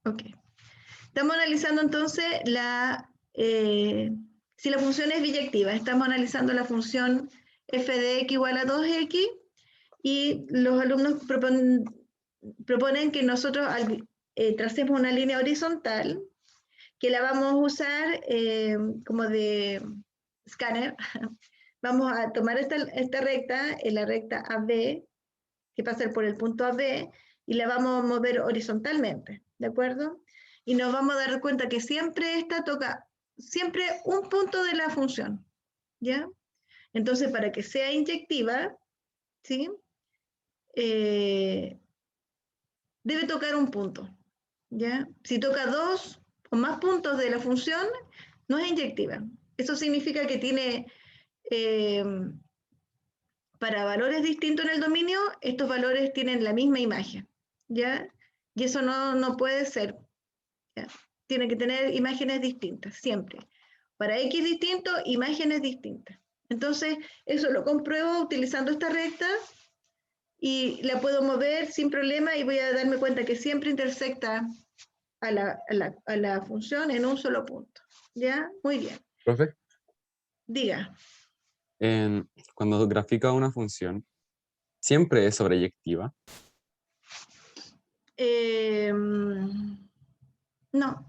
Ok. Estamos analizando entonces si la función es biyectiva. Estamos analizando la función f de x igual a 2x y los alumnos proponen que nosotros tracemos una línea horizontal que la vamos a usar como de escáner. Vamos a tomar esta recta, la recta AB, que pasa por el punto AB, y la vamos a mover horizontalmente, ¿de acuerdo? Y nos vamos a dar cuenta que siempre esta toca, siempre un punto de la función, ¿ya? Entonces, para que sea inyectiva, ¿sí? Debe tocar un punto, ¿ya? Si toca dos o más puntos de la función, no es inyectiva. Eso significa que tiene, eh, para valores distintos en el dominio, estos valores tienen la misma imagen, ¿ya? Y eso no puede ser, ¿ya? Tiene que tener imágenes distintas, siempre. Para X distinto, imágenes distintas. Entonces, eso lo compruebo utilizando esta recta y la puedo mover sin problema y voy a darme cuenta que siempre intersecta a la función en un solo punto. ¿Ya? Muy bien. Profe, Diga. cuando grafica una función, ¿siempre es sobreyectiva? No. ¿No?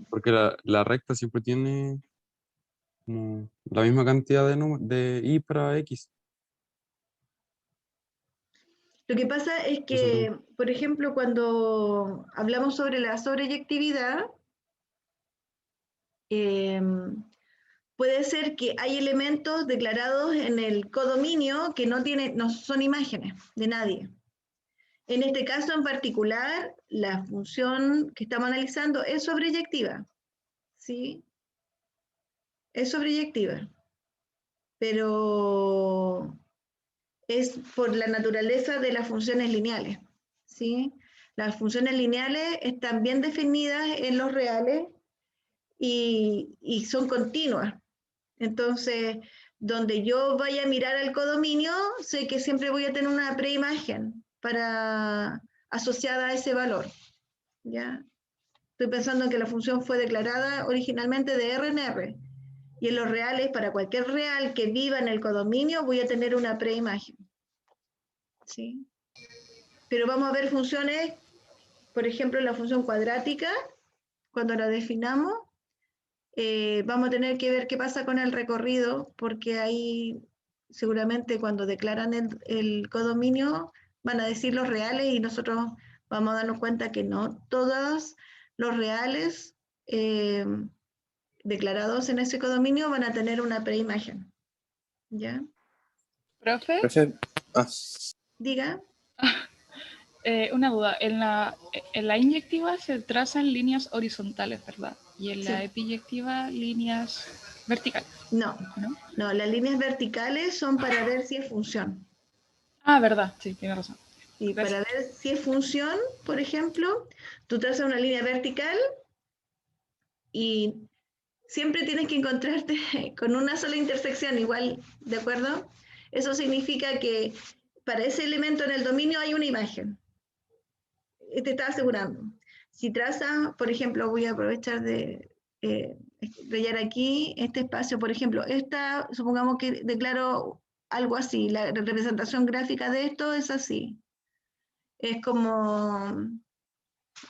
Porque la recta siempre tiene como la misma cantidad de y para x. Lo que pasa es Por eso pregunto. que, por ejemplo, cuando hablamos sobre la sobreyectividad, eh, puede ser que hay elementos declarados en el codominio que no son imágenes de nadie. En este caso en particular, la función que estamos analizando es sobreyectiva, ¿sí? Es sobreyectiva, pero es por la naturaleza de las funciones lineales, ¿sí? Las funciones lineales están bien definidas en los reales y son continuas. Entonces, donde yo vaya a mirar el codominio, sé que siempre voy a tener una preimagen asociada a ese valor, ¿ya? Estoy pensando en que la función fue declarada originalmente de R en R. Y en los reales, para cualquier real que viva en el codominio, voy a tener una preimagen, ¿sí? Pero vamos a ver funciones, por ejemplo, la función cuadrática, cuando la definamos, vamos a tener que ver qué pasa con el recorrido, porque ahí seguramente cuando declaran el codominio van a decir los reales y nosotros vamos a darnos cuenta que no todos los reales declarados en ese codominio van a tener una preimagen. ¿Ya? Profe, Profe, Diga. una duda. En la inyectiva se trazan líneas horizontales, ¿verdad? Y en la Sí. epiyectiva líneas verticales. No, ¿No? no, las líneas verticales son para ver si es función. Ah, verdad, sí, tiene razón. Y para Gracias. ver si es función, por ejemplo, tú trazas una línea vertical y siempre tienes que encontrarte con una sola intersección igual, ¿de acuerdo? Eso significa que para ese elemento en el dominio hay una imagen. Te está asegurando. Si trazas, por ejemplo, voy a aprovechar de rellenar aquí este espacio, por ejemplo, supongamos que declaro algo así, la representación gráfica de esto es así. Es como,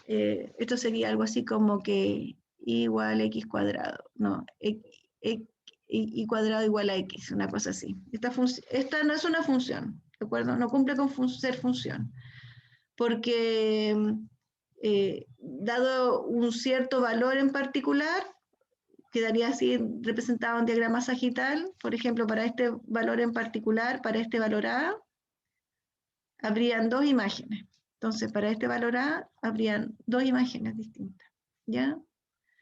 esto sería algo así como que y igual a x cuadrado, no, y cuadrado igual a x, una cosa así. Esta no es una función, ¿de acuerdo? No cumple con ser función, porque dado un cierto valor en particular, quedaría así representado en diagrama sagital, por ejemplo, para este valor en particular, para este valor A, habrían dos imágenes. Entonces, para este valor A, habrían dos imágenes distintas, ¿ya?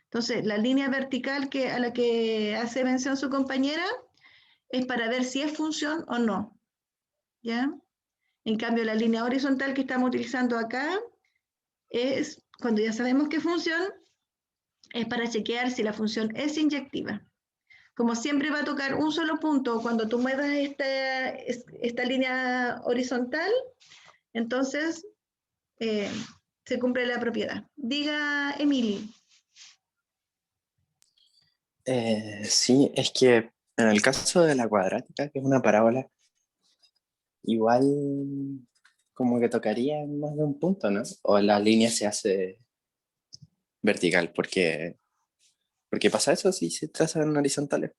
Entonces, la línea vertical a la que hace mención su compañera es para ver si es función o no, ¿ya? En cambio, la línea horizontal que estamos utilizando acá es, cuando ya sabemos qué función, es para chequear si la función es inyectiva. como siempre va a tocar un solo punto cuando tú muevas esta línea horizontal, entonces se cumple la propiedad. Diga, Emily. Sí, es que en el caso de la cuadrática, que es una parábola, igual como que tocaría en más de un punto, ¿no? O la línea se hace vertical, porque pasa eso si se trazan horizontales,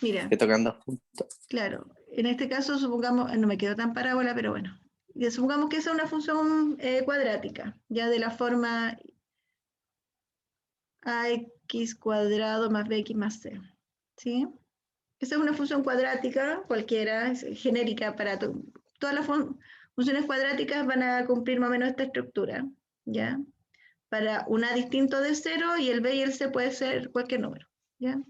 Mira, que tocan dos puntos. claro, en este caso supongamos, no me quedó tan parábola, pero bueno, supongamos que esa es una función cuadrática, ya de la forma ax cuadrado más bx más c, ¿sí? Esa es una función cuadrática, cualquiera, es genérica para todas las funciones cuadráticas van a cumplir más o menos esta estructura, ¿ya? Para un a distinto de 0 y el b y el c puede ser cualquier número, ¿ya?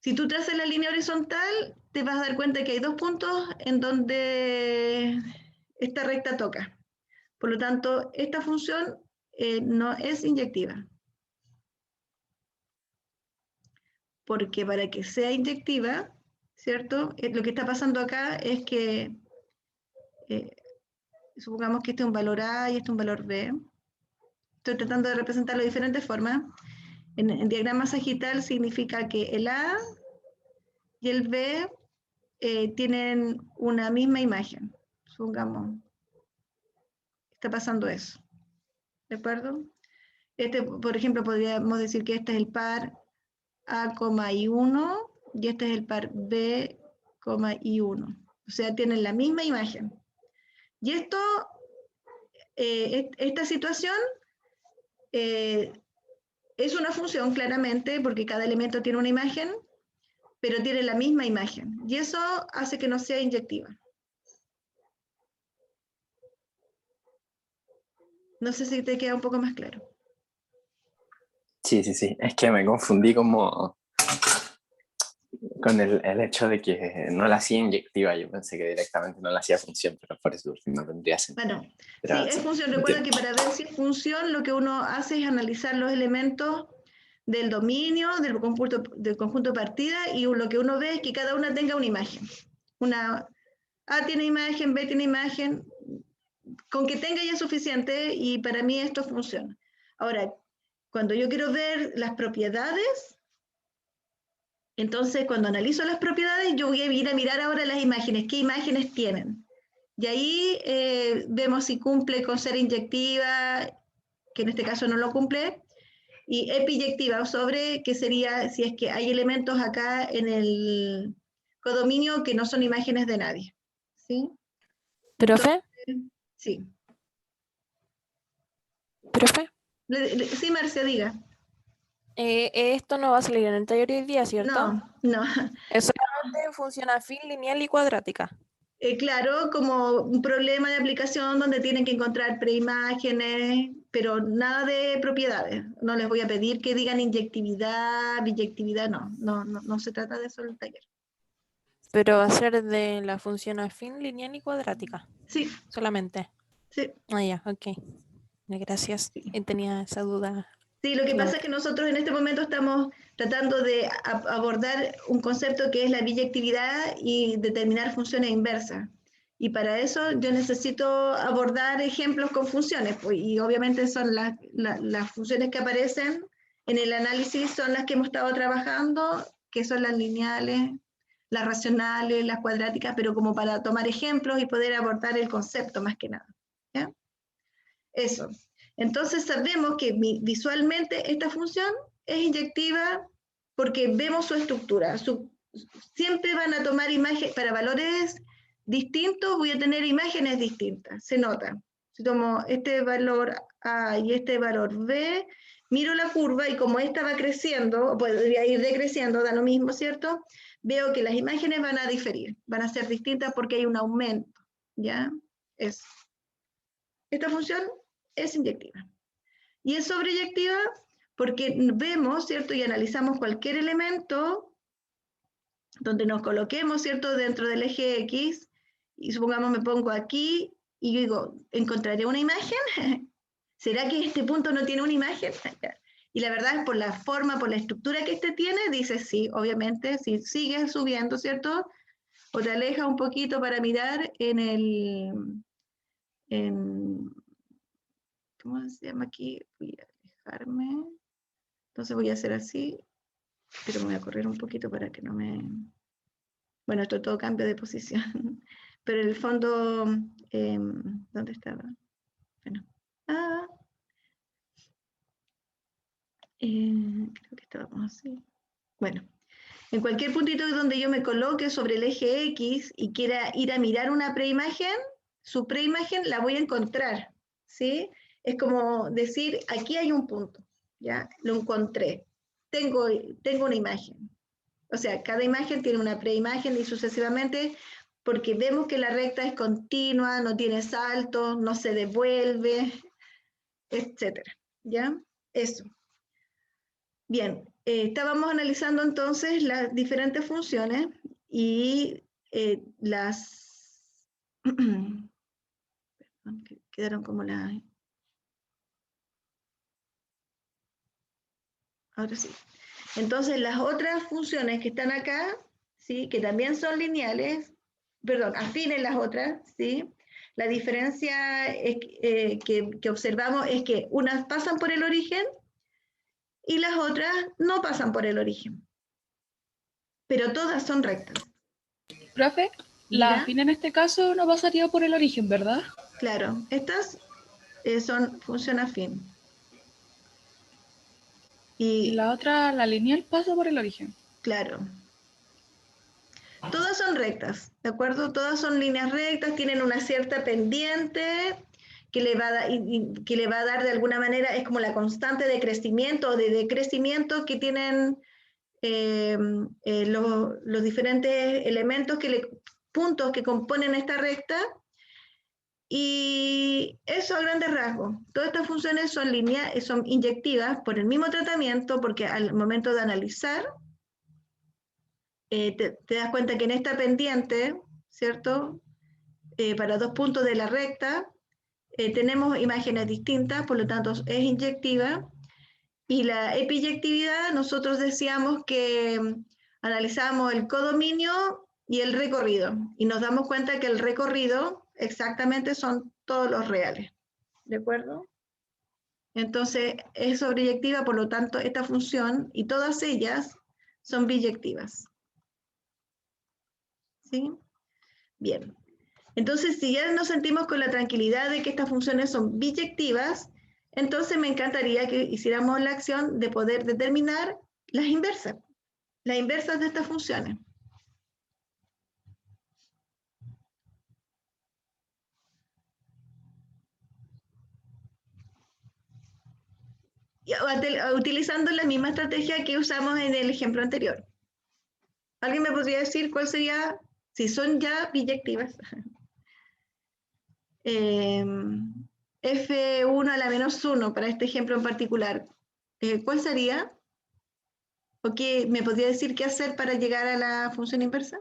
Si tú trazas la línea horizontal, te vas a dar cuenta que hay dos puntos en donde esta recta toca. Por lo tanto, esta función no es inyectiva. Porque para que sea inyectiva, ¿cierto? Lo que está pasando acá es que, supongamos que este es un valor A y este es un valor B. Estoy tratando de representarlo de diferentes formas. En diagrama sagital significa que el A y el B tienen una misma imagen. Supongamos, está pasando eso. ¿De acuerdo? Este, por ejemplo, podríamos decir que este es el par A, I1 y este es el par B, I1. O sea, tienen la misma imagen. Y esto, esta situación es una función claramente porque cada elemento tiene una imagen, pero tiene la misma imagen. Y eso hace que no sea inyectiva. No sé si te queda un poco más claro. Sí, es que me confundí como con el hecho de que no la hacía inyectiva. Yo pensé que directamente no la hacía función, pero por eso no tendría sentido. Bueno, Pero, sí, es función. Recuerda que para ver si es función, lo que uno hace es analizar los elementos del dominio, del conjunto de partida, y lo que uno ve es que cada una tenga una imagen. Una A tiene imagen, B tiene imagen, con que tenga ya es suficiente y para mí esto funciona. Ahora, cuando yo quiero ver las propiedades, entonces cuando analizo las propiedades, yo voy a ir a mirar ahora las imágenes, qué imágenes tienen. Y ahí vemos si cumple con ser inyectiva, que en este caso no lo cumple, y epiyectiva, sobre que sería si es que hay elementos acá en el codominio que no son imágenes de nadie. ¿Sí? ¿Profe? Entonces, sí. ¿Profe? Sí, Marcia, diga. Esto no va a salir en el taller hoy día, ¿cierto? No. Es solamente función afín, lineal y cuadrática. Claro, como un problema de aplicación donde tienen que encontrar preimágenes, pero nada de propiedades. No les voy a pedir que digan inyectividad, biyectividad, no se trata de eso en el taller. Pero va a ser de la función afín, lineal y cuadrática. Sí, Solamente. sí. Ah, ya, ok. Gracias. Tenía esa duda. Sí, lo que Claro. pasa es que nosotros en este momento estamos tratando de abordar un concepto que es la biyectividad y determinar funciones inversas. Y para eso yo necesito abordar ejemplos con funciones, pues, y obviamente son las funciones que aparecen en el análisis, son las que hemos estado trabajando, que son las lineales, las racionales, las cuadráticas, pero como para tomar ejemplos y poder abordar el concepto más que nada. ¿Ya? Eso. Entonces sabemos que visualmente esta función es inyectiva porque vemos su estructura. Siempre van a tomar imágenes, para valores distintos voy a tener imágenes distintas, se nota. Si tomo este valor A y este valor B, miro la curva y como esta va creciendo, o podría ir decreciendo, da lo mismo, ¿cierto? Veo que las imágenes van a diferir, van a ser distintas porque hay un aumento, ¿ya? Eso. Esta función es inyectiva. Y es sobreyectiva porque vemos, ¿cierto? Y analizamos cualquier elemento donde nos coloquemos, ¿cierto? Dentro del eje X, y supongamos me pongo aquí, y yo digo, ¿encontraré una imagen? ¿Será que este punto no tiene una imagen? Y la verdad es por la forma, por la estructura que este tiene, dice sí, obviamente, si sigues subiendo, ¿cierto? O te alejas un poquito para mirar ¿cómo se llama aquí? Voy a alejarme. Entonces voy a hacer así, pero me voy a correr un poquito para que no me... Bueno, esto todo cambio de posición. Pero en el fondo, ¿dónde estaba? Bueno. Creo que estábamos así. Bueno, en cualquier puntito donde yo me coloque sobre el eje X y quiera ir a mirar una preimagen, su preimagen la voy a encontrar, ¿sí? Es como decir, aquí hay un punto, ¿ya? Lo encontré. Tengo una imagen. O sea, cada imagen tiene una preimagen y sucesivamente, porque vemos que la recta es continua, no tiene saltos, no se devuelve, etcétera, ¿ya? Eso. Bien, estábamos analizando entonces las diferentes funciones y perdón, quedaron como las... Ahora sí. Entonces las otras funciones que están acá, ¿sí? Que también son lineales, perdón, afines las otras, ¿sí? La diferencia es, que observamos es que unas pasan por el origen y las otras no pasan por el origen, pero todas son rectas. Profe, la Diga. afín en este caso no pasaría por el origen, ¿verdad? Claro, estas son función afín. Y Y la otra, la lineal, pasa por el origen. claro, todas son rectas, ¿de acuerdo? Todas son líneas rectas, tienen una cierta pendiente que le va a dar de alguna manera, es como la constante de crecimiento o de decrecimiento que tienen los diferentes elementos, puntos que componen esta recta. Y eso a grandes rasgos. Todas estas funciones son inyectivas por el mismo tratamiento, porque al momento de analizar, te das cuenta que en esta pendiente, ¿cierto? Para dos puntos de la recta, tenemos imágenes distintas, por lo tanto es inyectiva. Y la epiyectividad, nosotros decíamos que analizamos el codominio y el recorrido, y nos damos cuenta que el recorrido exactamente son todos los reales, ¿de acuerdo? Entonces es sobreyectiva, por lo tanto esta función y todas ellas son biyectivas, ¿sí? Bien, entonces si ya nos sentimos con la tranquilidad de que estas funciones son biyectivas, entonces me encantaría que hiciéramos la acción de poder determinar las inversas de estas funciones. Y utilizando la misma estrategia que usamos en el ejemplo anterior. ¿Alguien me podría decir cuál sería, si son ya biyectivas? F1 a la menos 1 para este ejemplo en particular. ¿Cuál sería? ¿O qué me podría decir qué hacer para llegar a la función inversa?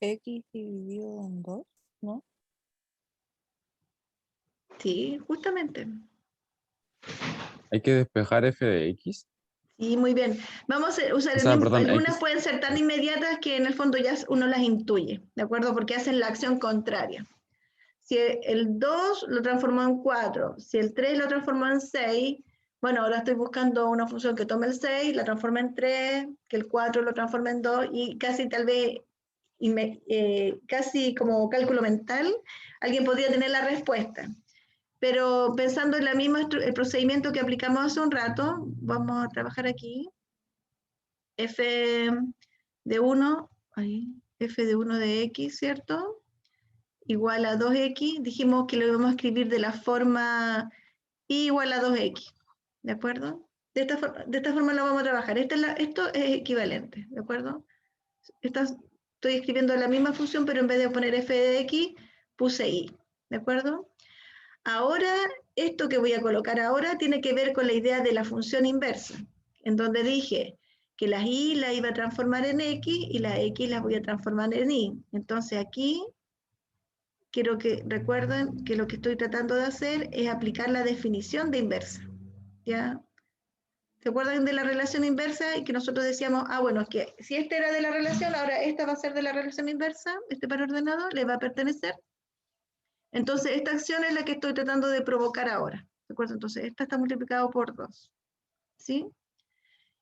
X dividido en 2, ¿no? Sí, justamente. Hay que despejar f de x. Sí, muy bien. Vamos a usar O sea, perdón, algunas x. pueden ser tan inmediatas que en el fondo ya uno las intuye, ¿de acuerdo? Porque hacen la acción contraria. Si el 2 lo transformó en 4, si el 3 lo transformó en 6, bueno, ahora estoy buscando una función que tome el 6, la transforma en 3, que el 4 lo transforma en 2, y casi tal vez, casi como cálculo mental, alguien podría tener la respuesta. Pero pensando en el procedimiento que aplicamos hace un rato, vamos a trabajar aquí. F de 1, f de 1 de x, ¿cierto? Igual a 2x, dijimos que lo íbamos a escribir de la forma y igual a 2x, ¿de acuerdo? De esta forma lo vamos a trabajar. Esto es equivalente, ¿de acuerdo? Estoy escribiendo la misma función, pero en vez de poner f de x, puse y, ¿de acuerdo? Ahora, esto que voy a colocar ahora tiene que ver con la idea de la función inversa, en donde dije que las y las iba a transformar en x y las x las voy a transformar en y. Entonces aquí quiero que recuerden que lo que estoy tratando de hacer es aplicar la definición de inversa. ¿Ya? ¿Se acuerdan de la relación inversa? Y que nosotros decíamos, bueno, que si este era de la relación, ahora esta va a ser de la relación inversa, este par ordenado le va a pertenecer. Entonces, esta acción es la que estoy tratando de provocar ahora. ¿De acuerdo? Entonces, esta está multiplicado por 2. ¿Sí?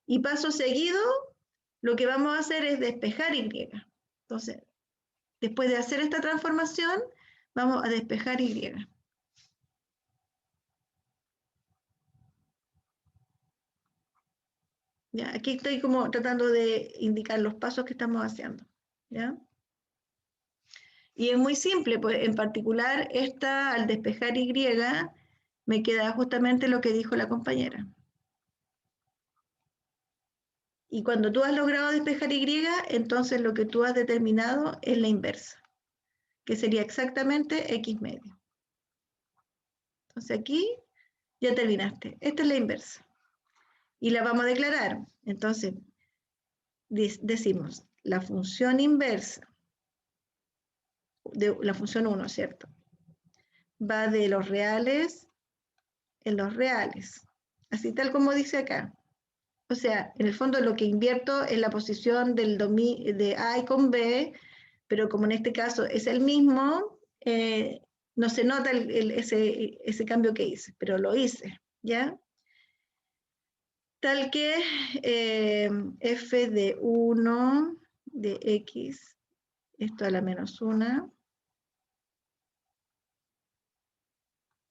Y paso seguido, lo que vamos a hacer es despejar y. Entonces, después de hacer esta transformación, vamos a despejar y. ¿Ya? Aquí estoy como tratando de indicar los pasos que estamos haciendo. ¿Ya? Y es muy simple, pues en particular esta, al despejar y, me queda justamente lo que dijo la compañera. Y cuando tú has logrado despejar y, entonces lo que tú has determinado es la inversa, que sería exactamente x medio. Entonces aquí ya terminaste. Esta es la inversa. Y la vamos a declarar. Entonces, decimos, la función inversa, de la función 1, ¿cierto? Va de los reales en los reales. Así tal como dice acá. O sea, en el fondo lo que invierto es la posición de A y con B, pero como en este caso es el mismo, no se nota ese cambio que hice, pero lo hice, ¿ya? Tal que f de 1 de x, esto a la menos 1,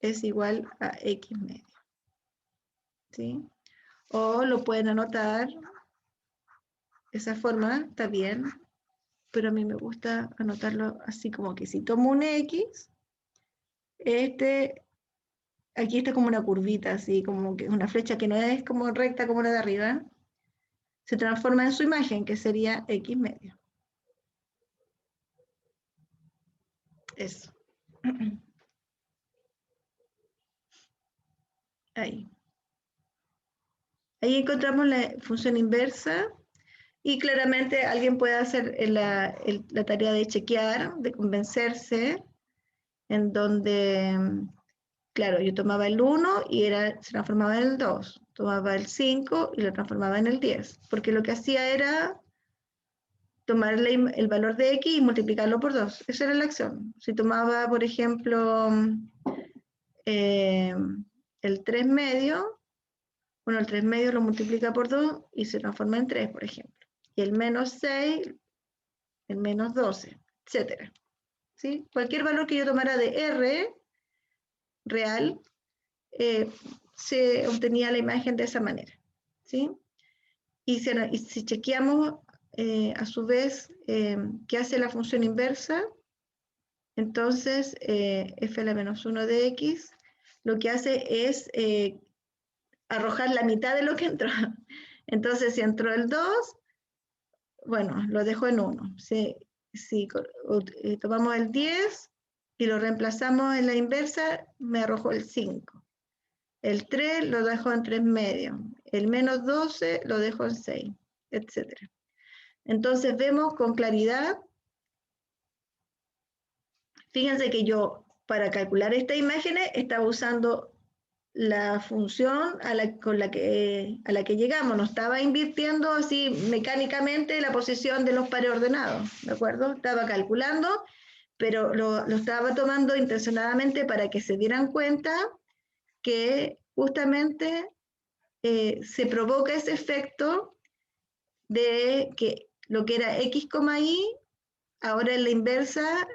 es igual a x medio. ¿Sí? O lo pueden anotar de esa forma, está bien, pero a mí me gusta anotarlo así como que si tomo un x, aquí está como una curvita, así como que una flecha que no es como recta como la de arriba, se transforma en su imagen, que sería x medio. Eso. Ahí. Ahí encontramos la función inversa y claramente alguien puede hacer la tarea de chequear, de convencerse, en donde, claro, yo tomaba el 1 y se transformaba en el 2, tomaba el 5 y lo transformaba en el 10, porque lo que hacía era tomar el valor de x y multiplicarlo por 2. Esa era la acción. Si tomaba, por ejemplo, el 3 medio, bueno, el 3 medio lo multiplica por 2 y se transforma en 3, por ejemplo. Y el menos 6, el menos 12, etc. ¿Sí? Cualquier valor que yo tomara de R real, se obtenía la imagen de esa manera. ¿Sí? Y si chequeamos a su vez qué hace la función inversa, entonces f a la menos 1 de x lo que hace es arrojar la mitad de lo que entró. Entonces, si entró el 2, bueno, lo dejo en 1. Si tomamos el 10 y lo reemplazamos en la inversa, me arrojó el 5. El 3 lo dejo en 3 medios. El menos 12 lo dejo en 6, etc. Entonces vemos con claridad, fíjense que yo para calcular estas imágenes estaba usando la función a la que llegamos, no estaba invirtiendo así mecánicamente la posición de los pares ordenados, ¿de acuerdo? Estaba calculando, pero lo estaba tomando intencionadamente para que se dieran cuenta que justamente se provoca ese efecto de que lo que era x, y, ahora en la inversa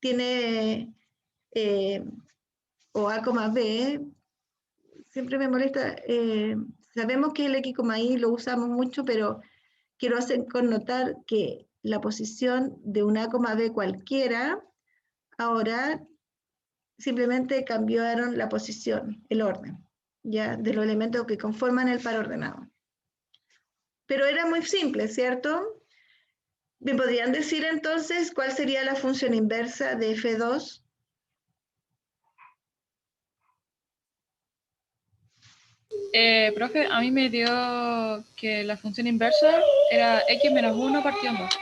tiene o a, b, siempre me molesta, sabemos que el x, y lo usamos mucho, pero quiero hacer connotar que la posición de un a, b cualquiera, ahora simplemente cambiaron la posición, el orden, ya, de los elementos que conforman el par ordenado. Pero era muy simple, ¿cierto? ¿Me podrían decir entonces cuál sería la función inversa de F2? Profe, a mí me dio que la función inversa era x menos 1 partido en 2.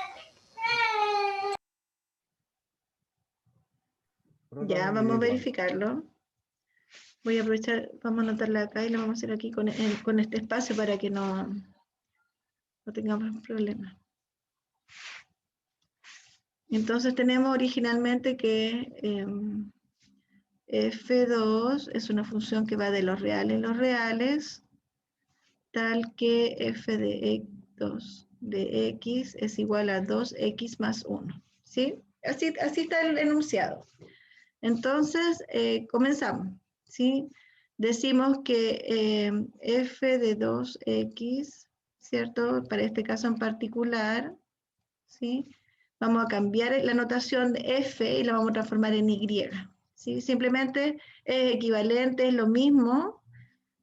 Ya, vamos a verificarlo. Voy a aprovechar, vamos a anotarla acá y la vamos a hacer aquí con este espacio para que no tengamos problemas. Entonces tenemos originalmente que f2 es una función que va de los reales, tal que f de 2 de x es igual a 2x más 1. ¿Sí? Así está el enunciado. Entonces, comenzamos. ¿Sí? Decimos que f de 2x, ¿cierto? Para este caso en particular, ¿sí? Vamos a cambiar la notación de f y la vamos a transformar en y. ¿Sí? Simplemente es equivalente, es lo mismo,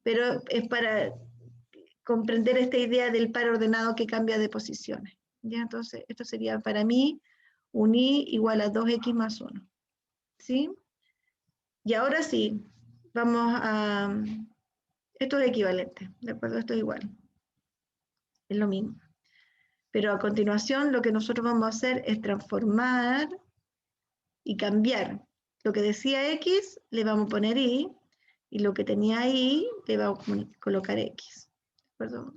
pero es para comprender esta idea del par ordenado que cambia de posiciones. ¿Ya? Entonces, esto sería para mí un y igual a 2x más 1. ¿Sí? Y ahora sí, vamos a... Esto es equivalente, ¿de acuerdo? Esto es igual. Es lo mismo. Pero a continuación lo que nosotros vamos a hacer es transformar y cambiar. Lo que decía x le vamos a poner y lo que tenía y le vamos a colocar x. ¿De acuerdo?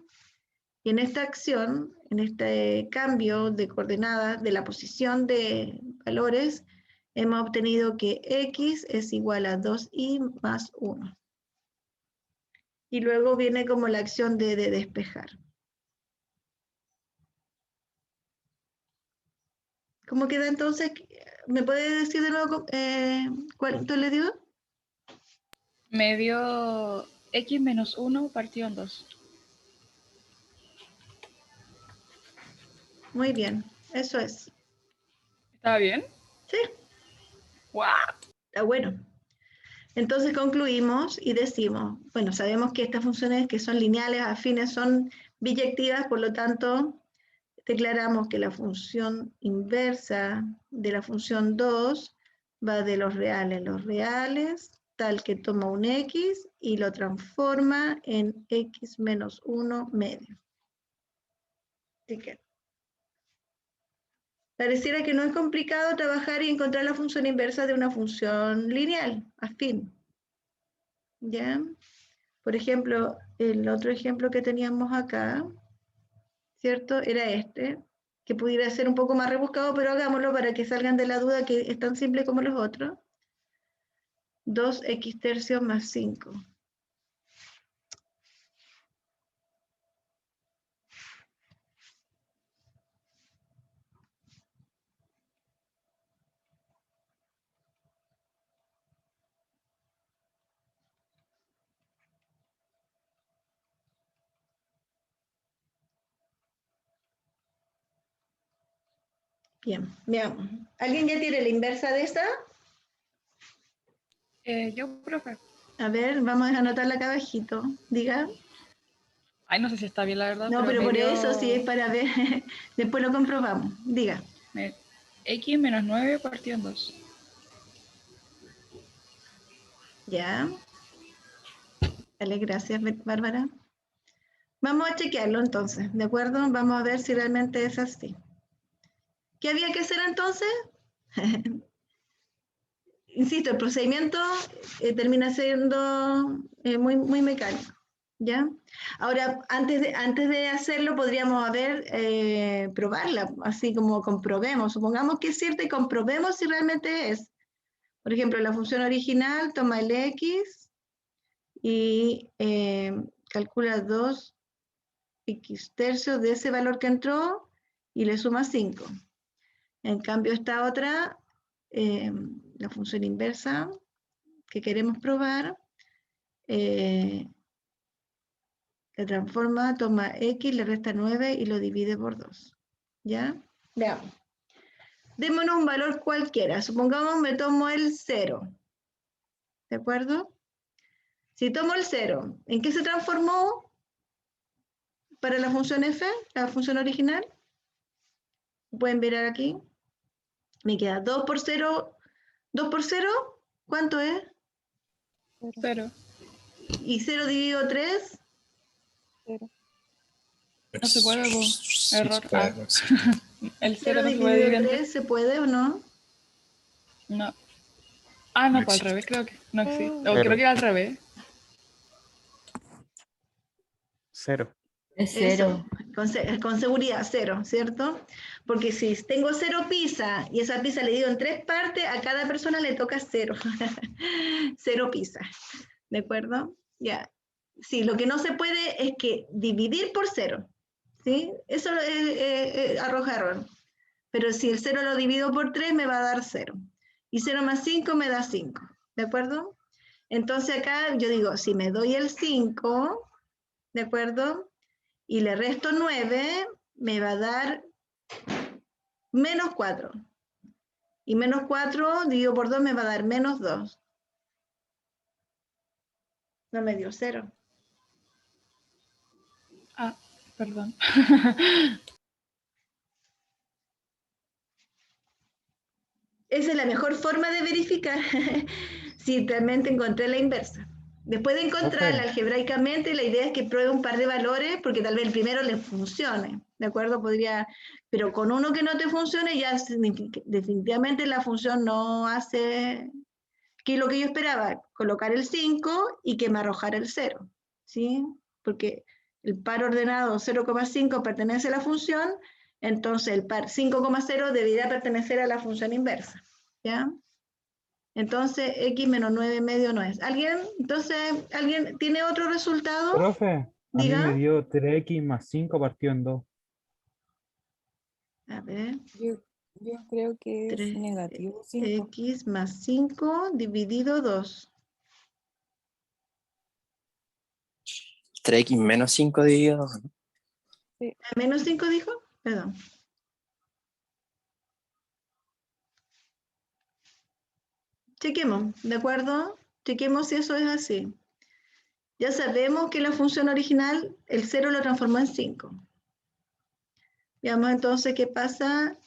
Y en esta acción, en este cambio de coordenadas de la posición de valores, hemos obtenido que x es igual a 2y más 1. Y luego viene como la acción de despejar. ¿Cómo queda entonces? ¿Me puede decir de nuevo cuánto le dio? Me dio x menos 1 partido en 2. Muy bien, eso es. ¿Está bien? Sí, ¡Guau! está bueno. Entonces concluimos y decimos, bueno, sabemos que estas funciones que son lineales, afines, son biyectivas, por lo tanto, declaramos que la función inversa de la función 2 va de los reales, tal que toma un x y lo transforma en x menos 1 medio. Así que pareciera que no es complicado trabajar y encontrar la función inversa de una función lineal, afín. ¿Ya? Por ejemplo, el otro ejemplo que teníamos acá, ¿cierto? Era este, que pudiera ser un poco más rebuscado, pero hagámoslo para que salgan de la duda que es tan simple como los otros. 2x tercios más 5. Bien, veamos. ¿Alguien ya tiene la inversa de esta? Yo, profe. A ver, vamos a anotarla acá abajito. Diga. Ay, no sé si está bien, la verdad, No, pero pero me por dio eso, si es para ver, después lo comprobamos. Diga. x menos 9 partido en 2. Ya. Dale, gracias, Bárbara. Vamos a chequearlo entonces, ¿de acuerdo? Vamos a ver si realmente es así. ¿Qué había que hacer entonces? Insisto, el procedimiento termina siendo muy mecánico, ¿ya? Ahora, antes de hacerlo, podríamos probarla, así como comprobemos. Supongamos que es cierta y comprobemos si realmente es. Por ejemplo, la función original toma el x y calcula 2x tercios de ese valor que entró y le suma 5. En cambio, esta otra, la función inversa que queremos probar, la transforma, toma x, le resta 9 y lo divide por 2. ¿Ya? Veamos. Démonos un valor cualquiera. Supongamos me tomo el 0. ¿De acuerdo? Si tomo el 0, ¿en qué se transformó para la función f, la función original? Pueden ver aquí. Me queda 2 por 0. 2 por 0, ¿cuánto es? 0. ¿Y 0 dividido 3? No se puede, po. Sí, Error. se puede, Ah. sí. El 0 0 no se puede dividido dividir en 3, ¿se puede o no? No. Ah, no, No pues al existe. revés creo que. No existe. O Cero. creo que era al revés. 0. Es 0. Con seguridad, 0, ¿cierto? Porque si tengo 0 pizza y esa pizza le digo en 3 partes, a cada persona le toca 0. 0 pizza. ¿De acuerdo? Ya. Sí, lo que no se puede es que dividir por 0. ¿Sí? Eso arroja error. Pero si el 0 lo divido por 3, me va a dar 0. Y 0 más 5 me da 5. ¿De acuerdo? Entonces acá yo digo, si me doy el 5, ¿de acuerdo? Y le resto 9, me va a dar menos 4. Y menos 4 dividido por 2 me va a dar menos 2. No me dio 0. Ah, perdón. Esa es la mejor forma de verificar si realmente encontré la inversa. Después de encontrarla algebraicamente, la idea es que pruebe un par de valores, porque tal vez el primero le funcione, ¿de acuerdo? Pero con uno que no te funcione, ya definitivamente la función no hace que lo que yo esperaba, colocar el 5 y que me arrojara el 0, ¿sí? Porque el par ordenado 0,5 pertenece a la función, entonces el par 5,0 debería pertenecer a la función inversa, ¿ya? Entonces, x menos 9 medio no es. ¿Alguien tiene otro resultado? Profe, a mí Diga. me dio 3x más 5 partido en 2. A ver, Yo creo que es 3x negativo 5. más 5 dividido 2. 3x menos 5 dividido 2. ¿Menos 5 dijo? Perdón. Chequemos, ¿de acuerdo? Chequemos si eso es así. Ya sabemos que la función original, el 0 lo transformó en 5. Veamos entonces qué pasa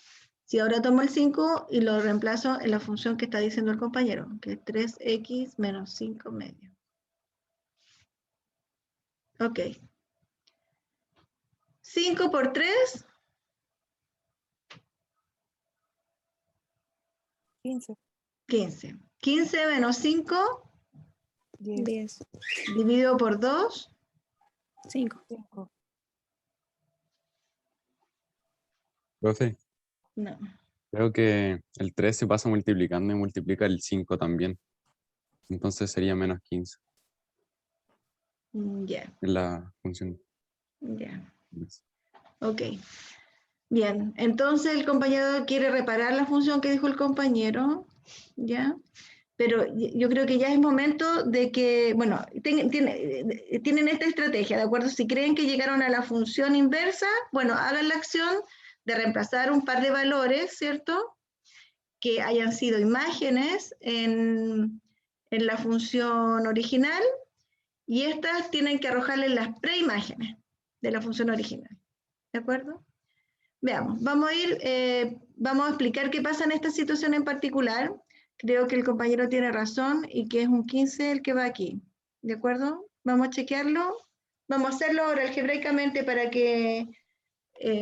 si ahora tomo el 5 y lo reemplazo en la función que está diciendo el compañero, que es 3x menos 5 medio. Ok. 5 por 3, 15. 15. 15 menos 5, 10. dividido por 2, 5. Profe, no. creo que el 3 se pasa multiplicando y multiplica el 5 también. Entonces sería menos 15 Ya, en la función. ya. Ok. Bien, entonces el compañero quiere reparar la función que dijo el compañero, ¿ya? Pero yo creo que ya es momento de que, bueno, tienen esta estrategia, ¿de acuerdo? Si creen que llegaron a la función inversa, bueno, hagan la acción de reemplazar un par de valores, ¿cierto? Que hayan sido imágenes en la función original, y estas tienen que arrojarle las preimágenes de la función original, ¿de acuerdo? Veamos, vamos a explicar qué pasa en esta situación en particular. Creo que el compañero tiene razón y que es un 15 el que va aquí, ¿de acuerdo? Vamos a chequearlo, vamos a hacerlo ahora algebraicamente para que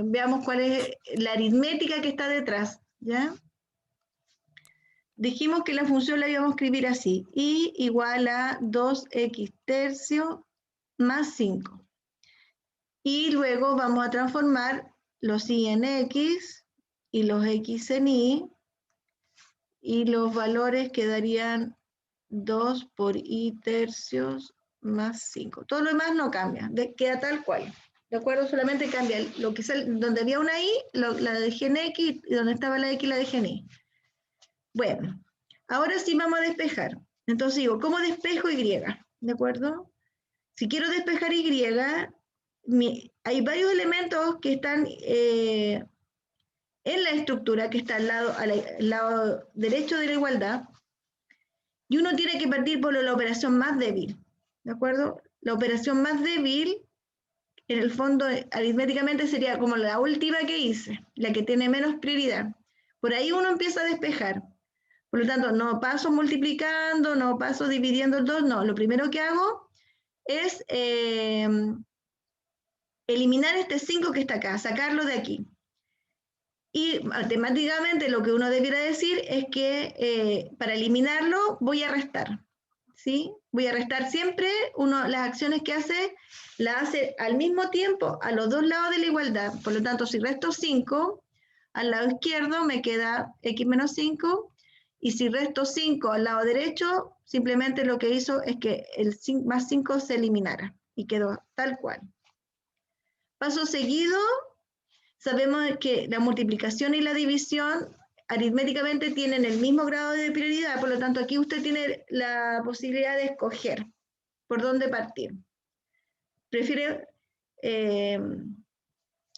veamos cuál es la aritmética que está detrás, ¿ya? Dijimos que la función la íbamos a escribir así, y igual a 2x tercio más 5. Y luego vamos a transformar los y en x y los x en y, y los valores quedarían 2 por y tercios más 5. Todo lo demás no cambia, queda tal cual. ¿De acuerdo? Solamente cambia lo que donde había una y, la dejé en x, y donde estaba la x la dejé en y. Bueno, ahora sí vamos a despejar. Entonces digo, ¿cómo despejo y? ¿De acuerdo? Si quiero despejar y, hay varios elementos que están en la estructura que está al lado derecho de la igualdad, y uno tiene que partir por la operación más débil, ¿de acuerdo? La operación más débil, en el fondo, aritméticamente sería como la última que hice, la que tiene menos prioridad. Por ahí uno empieza a despejar. Por lo tanto, no paso multiplicando, no paso dividiendo el 2, no. Lo primero que hago es eliminar este 5 que está acá, sacarlo de aquí. Y matemáticamente lo que uno debiera decir es que para eliminarlo voy a restar, ¿sí? Voy a restar siempre las acciones que hace, las hace al mismo tiempo a los dos lados de la igualdad. Por lo tanto, si resto 5, al lado izquierdo me queda x menos 5, y si resto 5 al lado derecho, simplemente lo que hizo es que el 5 más 5 se eliminara y quedó tal cual. Paso seguido, sabemos que la multiplicación y la división aritméticamente tienen el mismo grado de prioridad, por lo tanto aquí usted tiene la posibilidad de escoger por dónde partir. ¿Prefiere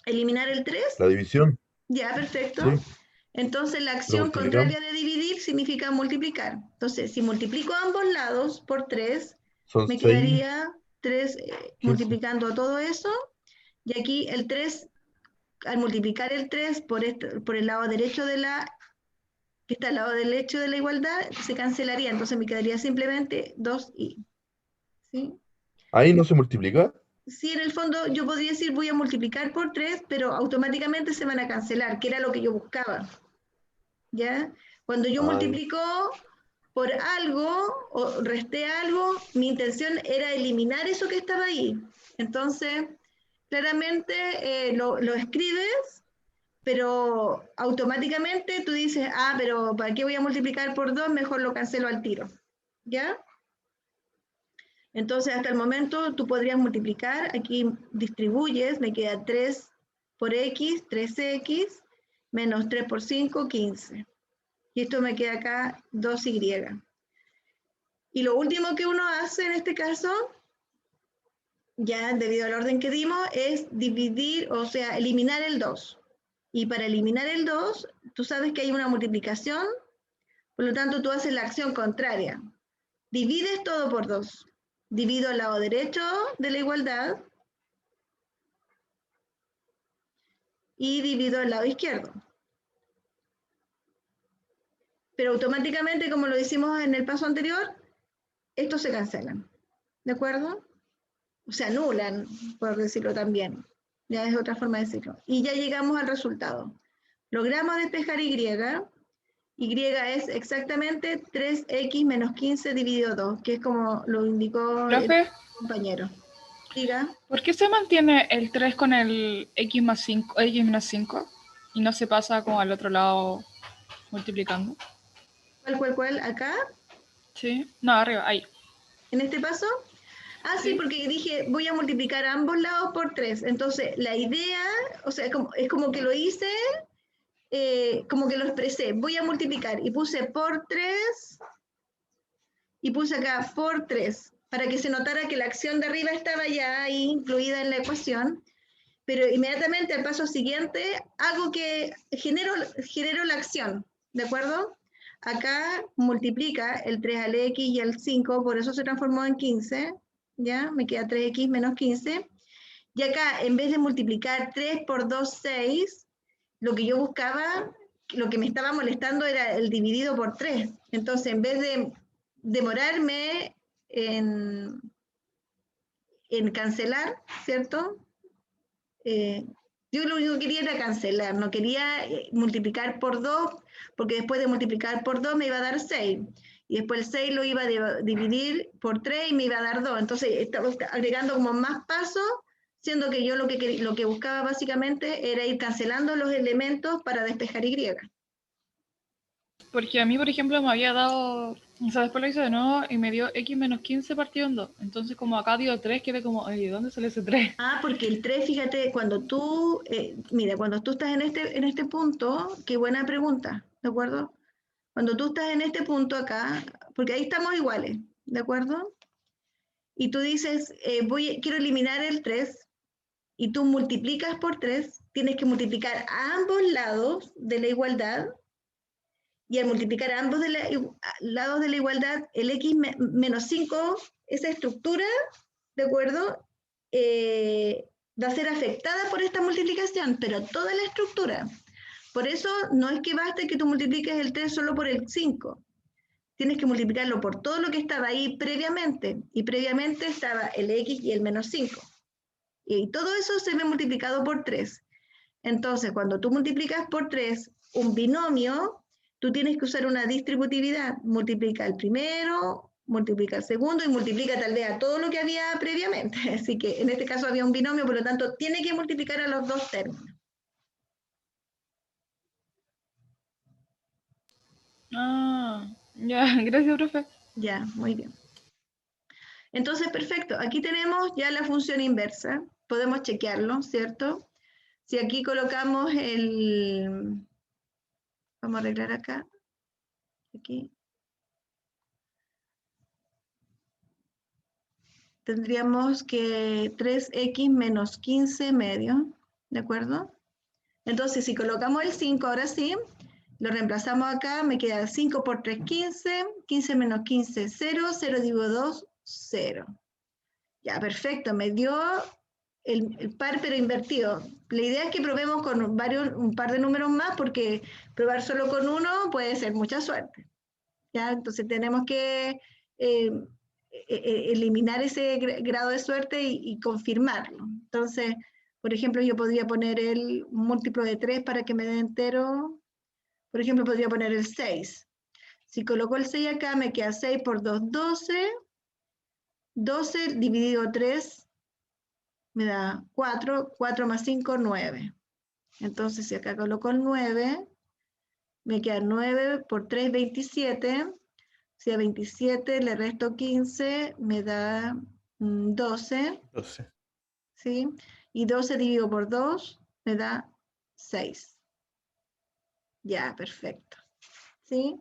eliminar el 3? La división, Ya, perfecto. sí. Entonces la Lo acción multiplicamos. contraria de dividir significa multiplicar. Entonces, si multiplico ambos lados por 3, Son me 6, quedaría 3 15. multiplicando todo eso, y aquí el 3, al multiplicar el 3 por el lado derecho que está al lado derecho de la igualdad, se cancelaría, entonces me quedaría simplemente 2i. ¿Sí? Ahí no se multiplica. Sí, en el fondo yo podría decir voy a multiplicar por 3, pero automáticamente se van a cancelar, que era lo que yo buscaba. ¿Ya? Cuando yo multiplico por algo o resté algo, mi intención era eliminar eso que estaba ahí. Entonces, claramente lo escribes, pero automáticamente tú dices, pero ¿para qué voy a multiplicar por 2? Mejor lo cancelo al tiro. ¿Ya? Entonces, hasta el momento tú podrías multiplicar, aquí distribuyes, me queda 3 por x, 3x, menos 3 por 5, 15. Y esto me queda acá 2y. Y lo último que uno hace en este caso, ya debido al orden que dimos, es dividir, o sea, eliminar el 2. Y para eliminar el 2, tú sabes que hay una multiplicación, por lo tanto tú haces la acción contraria. Divides todo por 2. Divido al lado derecho de la igualdad y divido al lado izquierdo. Pero automáticamente, como lo hicimos en el paso anterior, estos se cancelan. ¿De acuerdo? O se anulan, por decirlo también. Ya es otra forma de decirlo. Y ya llegamos al resultado. Logramos despejar y. Y es exactamente 3x menos 15 dividido 2, que es como lo indicó el Profe, compañero. Diga. ¿por qué se mantiene el 3 con el x más 5, x menos 5 y no se pasa como al otro lado multiplicando? ¿Cuál? ¿Acá? Sí, no, arriba, ahí. ¿En este paso? Sí, porque dije, voy a multiplicar ambos lados por 3. Entonces, la idea, o sea, es como que lo hice, como que lo expresé. Voy a multiplicar y puse por 3 y puse acá por 3 para que se notara que la acción de arriba estaba ya ahí incluida en la ecuación. Pero inmediatamente al paso siguiente hago que genero la acción, ¿de acuerdo? Acá multiplica el 3 al x y el 5, por eso se transformó en 15, ¿ya? Me queda 3x menos 15. Y acá, en vez de multiplicar 3 por 2, 6, lo que yo buscaba, lo que me estaba molestando era el dividido por 3. Entonces, en vez de demorarme en cancelar, ¿cierto? Yo lo único que quería era cancelar, no quería multiplicar por 2, porque después de multiplicar por 2 me iba a dar 6. Y después el 6 lo iba a dividir por 3 y me iba a dar 2. Entonces estaba agregando como más pasos, siendo que yo lo que buscaba básicamente era ir cancelando los elementos para despejar y. Porque a mí, por ejemplo, me había dado, o sea, después lo hice de nuevo y me dio x menos 15 partido en 2. Entonces, como acá dio 3, quedé como, oye, ¿dónde sale ese 3? Porque el 3, fíjate, cuando tú, cuando tú estás en este punto, qué buena pregunta, ¿de acuerdo? Cuando tú estás en este punto acá, porque ahí estamos iguales, ¿de acuerdo? Y tú dices, quiero eliminar el 3, y tú multiplicas por 3, tienes que multiplicar a ambos lados de la igualdad, y al multiplicar a ambos lados de la igualdad, el x menos 5, esa estructura, ¿de acuerdo? Va a ser afectada por esta multiplicación, pero toda la estructura. Por eso no es que baste que tú multipliques el 3 solo por el 5. tienes que multiplicarlo por todo lo que estaba ahí previamente, y previamente estaba el x y el menos 5. Y todo eso se ve multiplicado por 3. Entonces, cuando tú multiplicas por 3 un binomio, tú tienes que usar una distributividad. Multiplica el primero, multiplica el segundo y multiplica tal vez a todo lo que había previamente. Así que en este caso había un binomio, por lo tanto, tiene que multiplicar a los dos términos. Ah, ya, gracias, profe. Ya, muy bien. Entonces, perfecto. Aquí tenemos ya la función inversa. Podemos chequearlo, ¿cierto? Si aquí colocamos el... Vamos a arreglar acá. Aquí. Tendríamos que 3x menos 15 medio, ¿de acuerdo? Entonces, si colocamos el 5, ahora sí, lo reemplazamos acá, me queda 5 por 3, 15, 15 menos 15, 0, 0 dividido 2, 0. Ya, perfecto, me dio el par pero invertido. La idea es que probemos con un par de números más, porque probar solo con uno puede ser mucha suerte. ¿Ya? Entonces tenemos que eliminar ese grado de suerte y confirmarlo. Entonces, por ejemplo, yo podría poner el múltiplo de 3 para que me dé entero. Por ejemplo, podría poner el 6. Si coloco el 6 acá, me queda 6 por 2, 12. 12 dividido 3 me da 4. 4 más 5, 9. Entonces, si acá coloco el 9, me queda 9 por 3, 27. Si a 27 le resto 15, me da 12. 12. ¿Sí? Y 12 dividido por 2 me da 6. Ya, perfecto. ¿Sí?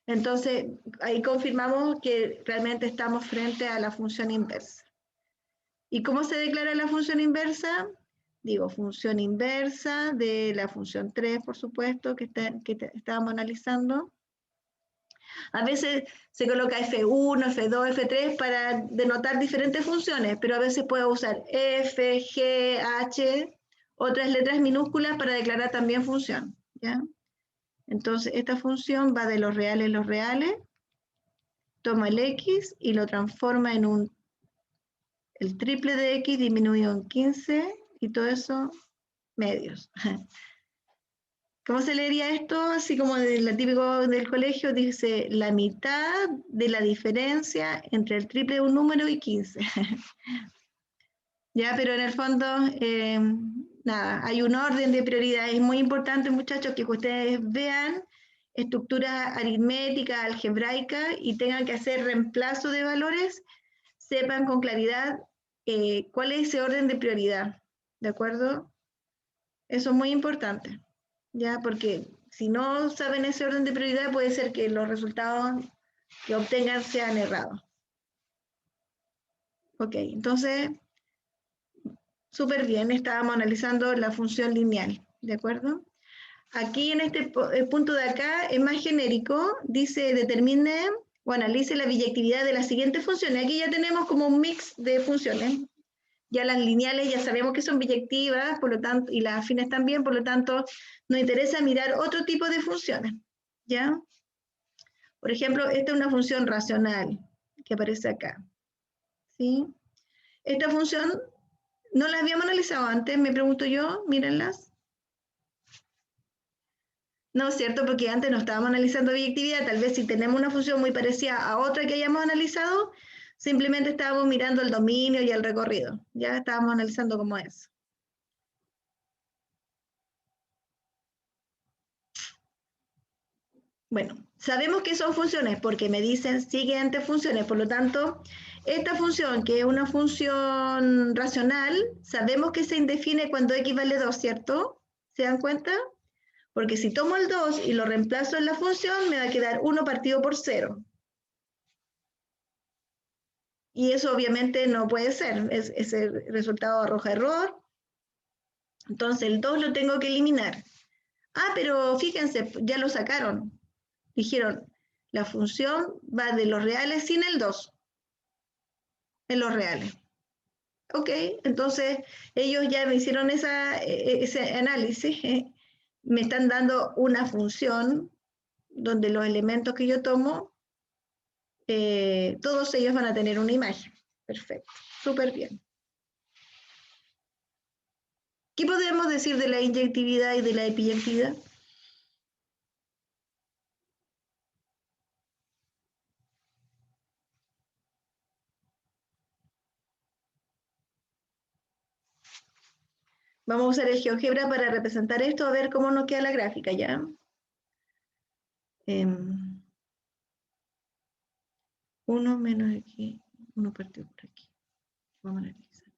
Entonces, ahí confirmamos que realmente estamos frente a la función inversa. ¿Y cómo se declara la función inversa? Digo, función inversa de la función 3, por supuesto, que estábamos analizando. A veces se coloca F1, F2, F3 para denotar diferentes funciones, pero a veces puedo usar F, G, H, otras letras minúsculas para declarar también función, ¿ya? Entonces, esta función va de los reales, toma el X y lo transforma en el triple de X disminuido en 15 y todo eso medios. ¿Cómo se leería esto? Así como la típico del colegio, dice la mitad de la diferencia entre el triple de un número y 15. Ya, pero en el fondo, nada, hay un orden de prioridades. Es muy importante, muchachos, que ustedes vean estructuras aritméticas, algebraicas y tengan que hacer reemplazo de valores, sepan con claridad cuál es ese orden de prioridad, ¿de acuerdo? Eso es muy importante, ¿ya? Porque si no saben ese orden de prioridad, puede ser que los resultados que obtengan sean errados. Ok, entonces, súper bien, estábamos analizando la función lineal, ¿de acuerdo? Aquí en este punto de acá es más genérico, dice determine o analice la biyectividad de las siguientes funciones. Aquí ya tenemos como un mix de funciones. Ya las lineales ya sabemos que son biyectivas, por lo tanto, y las afines también, por lo tanto, nos interesa mirar otro tipo de funciones, ¿ya? Por ejemplo, esta es una función racional que aparece acá, ¿sí? Esta función no la habíamos analizado antes, me pregunto yo, mírenlas. No, ¿cierto? Porque antes no estábamos analizando biyectividad, tal vez si tenemos una función muy parecida a otra que hayamos analizado, simplemente estábamos mirando el dominio y el recorrido, ya estábamos analizando cómo es. Bueno, sabemos que son funciones porque me dicen siguientes funciones, por lo tanto, esta función, que es una función racional, sabemos que se define cuando x vale 2, ¿cierto? ¿Se dan cuenta? Porque si tomo el 2 y lo reemplazo en la función, me va a quedar 1 partido por 0. Y eso obviamente no puede ser, ese resultado arroja error. Entonces el 2 lo tengo que eliminar. Ah, pero fíjense, ya lo sacaron. Dijeron, la función va de los reales sin el 2. En los reales. Ok, entonces ellos ya me hicieron ese análisis. Me están dando una función donde los elementos que yo tomo todos ellos van a tener una imagen. Perfecto, súper bien. ¿Qué podemos decir de la inyectividad y de la epiyectividad? Vamos a usar el GeoGebra para representar esto, a ver cómo nos queda la gráfica, ¿ya? 1 menos aquí, 1 partido por aquí. Vamos a analizar.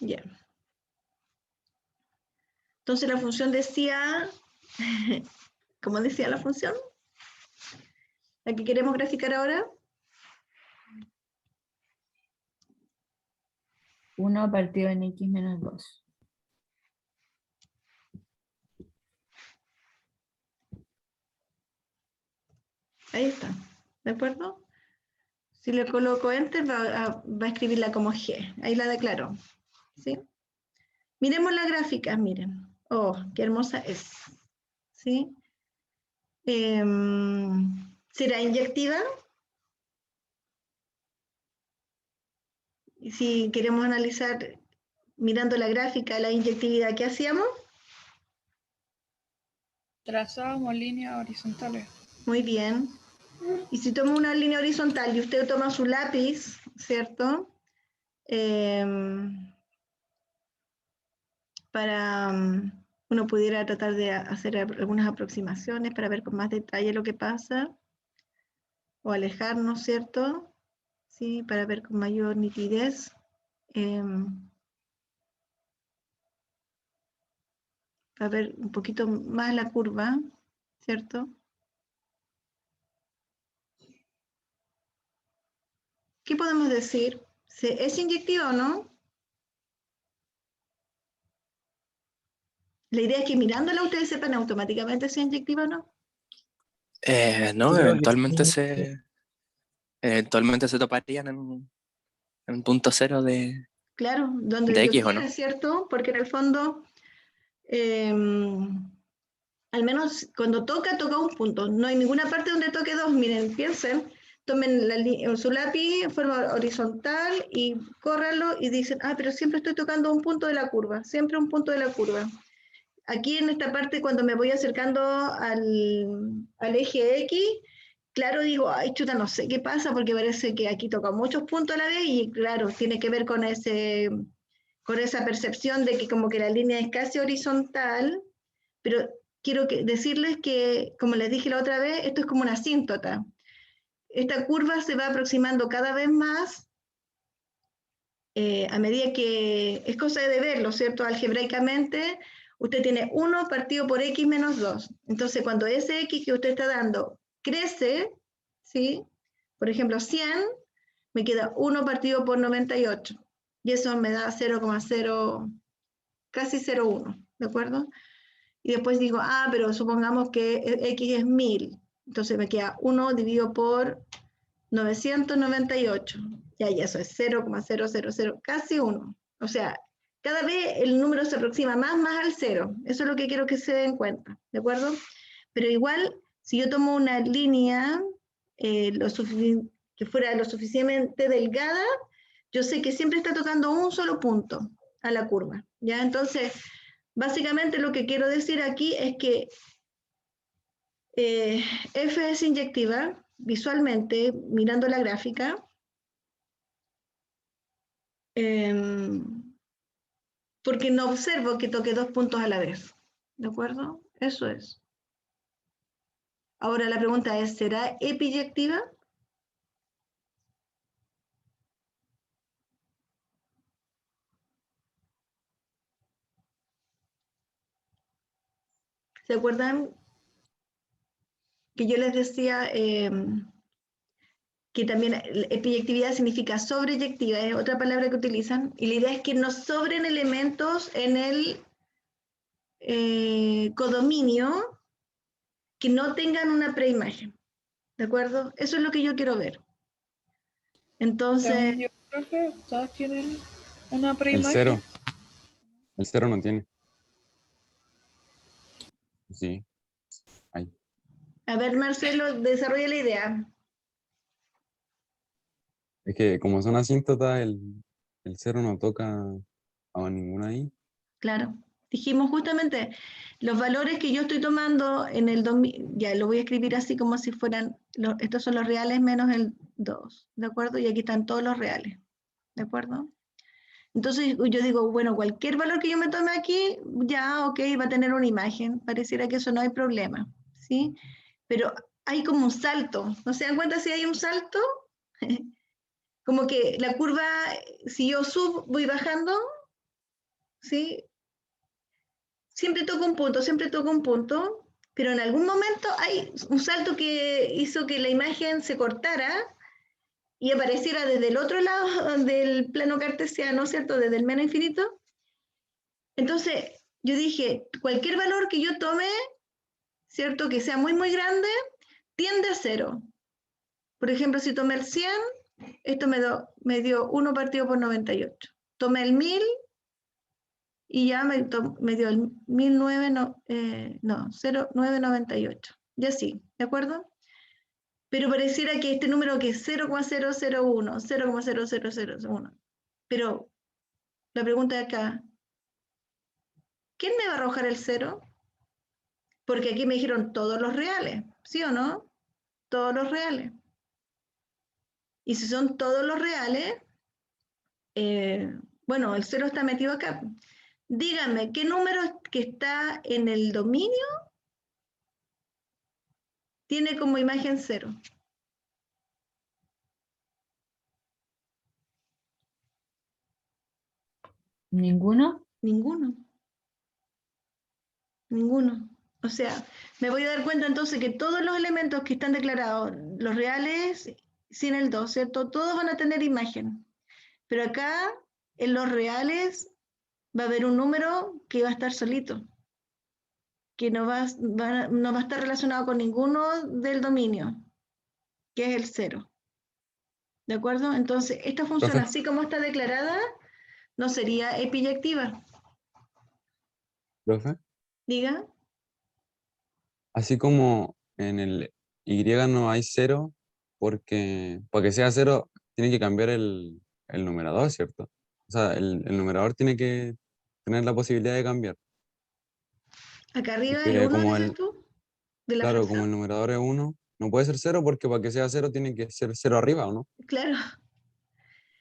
Ya. Entonces la función decía, ¿cómo decía la función? La que queremos graficar ahora. 1 partido en x menos 2. Ahí está, ¿de acuerdo? Si le coloco Enter, va a escribirla como G. Ahí la declaró. ¿Sí? Miremos la gráfica, miren. Oh, qué hermosa es. ¿Sí? ¿Será inyectiva? Y si queremos analizar, mirando la gráfica, la inyectividad, ¿qué hacíamos? Trazábamos líneas horizontales. Muy bien. Y si tomo una línea horizontal y usted toma su lápiz, ¿cierto? Para uno pudiera tratar de hacer algunas aproximaciones para ver con más detalle lo que pasa, o alejarnos, ¿cierto? Sí, para ver con mayor nitidez. Para ver un poquito más la curva, ¿cierto? ¿Qué podemos decir? ¿Es inyectiva o no? La idea es que mirándola ustedes sepan automáticamente si es inyectiva o no. No, Yo creo que eventualmente sí. se toparían en punto cero de Claro, donde X, Dios ¿o quiera, no? ¿cierto? Porque en el fondo, al menos cuando toca un punto. No hay ninguna parte donde toque dos. Miren, piensen, tomen su lápiz en forma horizontal y córranlo y dicen, ah, pero siempre estoy tocando un punto de la curva, siempre un punto de la curva. Aquí en esta parte, cuando me voy acercando al eje X, claro, digo, ay, chuta, no sé qué pasa, porque parece que aquí toca muchos puntos a la vez y claro, tiene que ver con esa percepción de que como que la línea es casi horizontal, pero quiero decirles que, como les dije la otra vez, esto es como una asíntota. Esta curva se va aproximando cada vez más a medida que es cosa de verlo, ¿cierto? Algebraicamente, usted tiene 1 partido por x menos 2. Entonces, cuando ese x que usted está dando crece, ¿sí? Por ejemplo, 100, me queda 1 partido por 98. Y eso me da 0,0, casi 0,1, ¿de acuerdo? Y después digo, ah, pero supongamos que x es 1000. Entonces me queda 1 dividido por 998. Ya, y eso es 0,000, casi 1. O sea, cada vez el número se aproxima más al 0. Eso es lo que quiero que se den cuenta, ¿de acuerdo? Pero igual, si yo tomo una línea que fuera lo suficientemente delgada, yo sé que siempre está tocando un solo punto a la curva, ¿ya? Entonces, básicamente lo que quiero decir aquí es que F es inyectiva, visualmente, mirando la gráfica, porque no observo que toque dos puntos a la vez. ¿De acuerdo? Eso es. Ahora la pregunta es, ¿será epiyectiva? ¿Se acuerdan que yo les decía que también epiyectividad significa sobreyectiva, es otra palabra que utilizan, y la idea es que no sobren elementos en el codominio que no tengan una preimagen, ¿de acuerdo? Eso es lo que yo quiero ver. Entonces, Según yo, profe, todas tienen una El preimagen. 0. El 0 no tiene. Sí. Ahí. a ver, Marcelo, desarrolla la idea. Es que como son asíntotas, el 0 no toca a ninguna ahí. Claro. Dijimos justamente, los valores que yo estoy tomando en el ya lo voy a escribir así como si fueran, estos son los reales menos el 2, ¿de acuerdo? Y aquí están todos los reales, ¿de acuerdo? Entonces yo digo, bueno, cualquier valor que yo me tome aquí, ya, ok, va a tener una imagen, pareciera que eso no hay problema, ¿sí? Pero hay como un salto, ¿no se dan cuenta si hay un salto? Como que la curva, si yo subo, voy bajando, ¿sí? Siempre toco un punto, pero en algún momento hay un salto que hizo que la imagen se cortara y apareciera desde el otro lado del plano cartesiano, ¿cierto? Desde el menos infinito. Entonces, yo dije, cualquier valor que yo tome, ¿cierto? Que sea muy, muy grande, tiende a 0. Por ejemplo, si tomé el 100, esto me dio 1 partido por 98. Tomé el 1000 y ya me dio el 1009, no, 0998. Y así, ¿de acuerdo? Pero pareciera que este número que es 0,001, 0,00001. Pero la pregunta de acá, ¿quién me va a arrojar el 0? Porque aquí me dijeron todos los reales, ¿sí o no? Todos los reales. Y si son todos los reales, bueno, el 0 está metido acá. Díganme, ¿qué número que está en el dominio tiene como imagen 0? ¿Ninguno? Ninguno. Ninguno. O sea, me voy a dar cuenta entonces que todos los elementos que están declarados, los reales sin el 2, ¿cierto? Todos van a tener imagen. Pero acá, en los reales, va a haber un número que va a estar solito, que no va a estar relacionado con ninguno del dominio, que es el 0. ¿De acuerdo? Entonces, esta función, Profe, así como está declarada, no sería epiyectiva. profe, Diga. así como en el Y no hay 0, porque para que sea 0 tiene que cambiar el numerador, ¿cierto? O sea, el numerador tiene que tener la posibilidad de cambiar. Acá arriba, el Porque 1, como dices tú, de la claro, como fracción. el numerador es 1, no puede ser 0 porque para que sea 0 tiene que ser 0 arriba, ¿o no? Claro.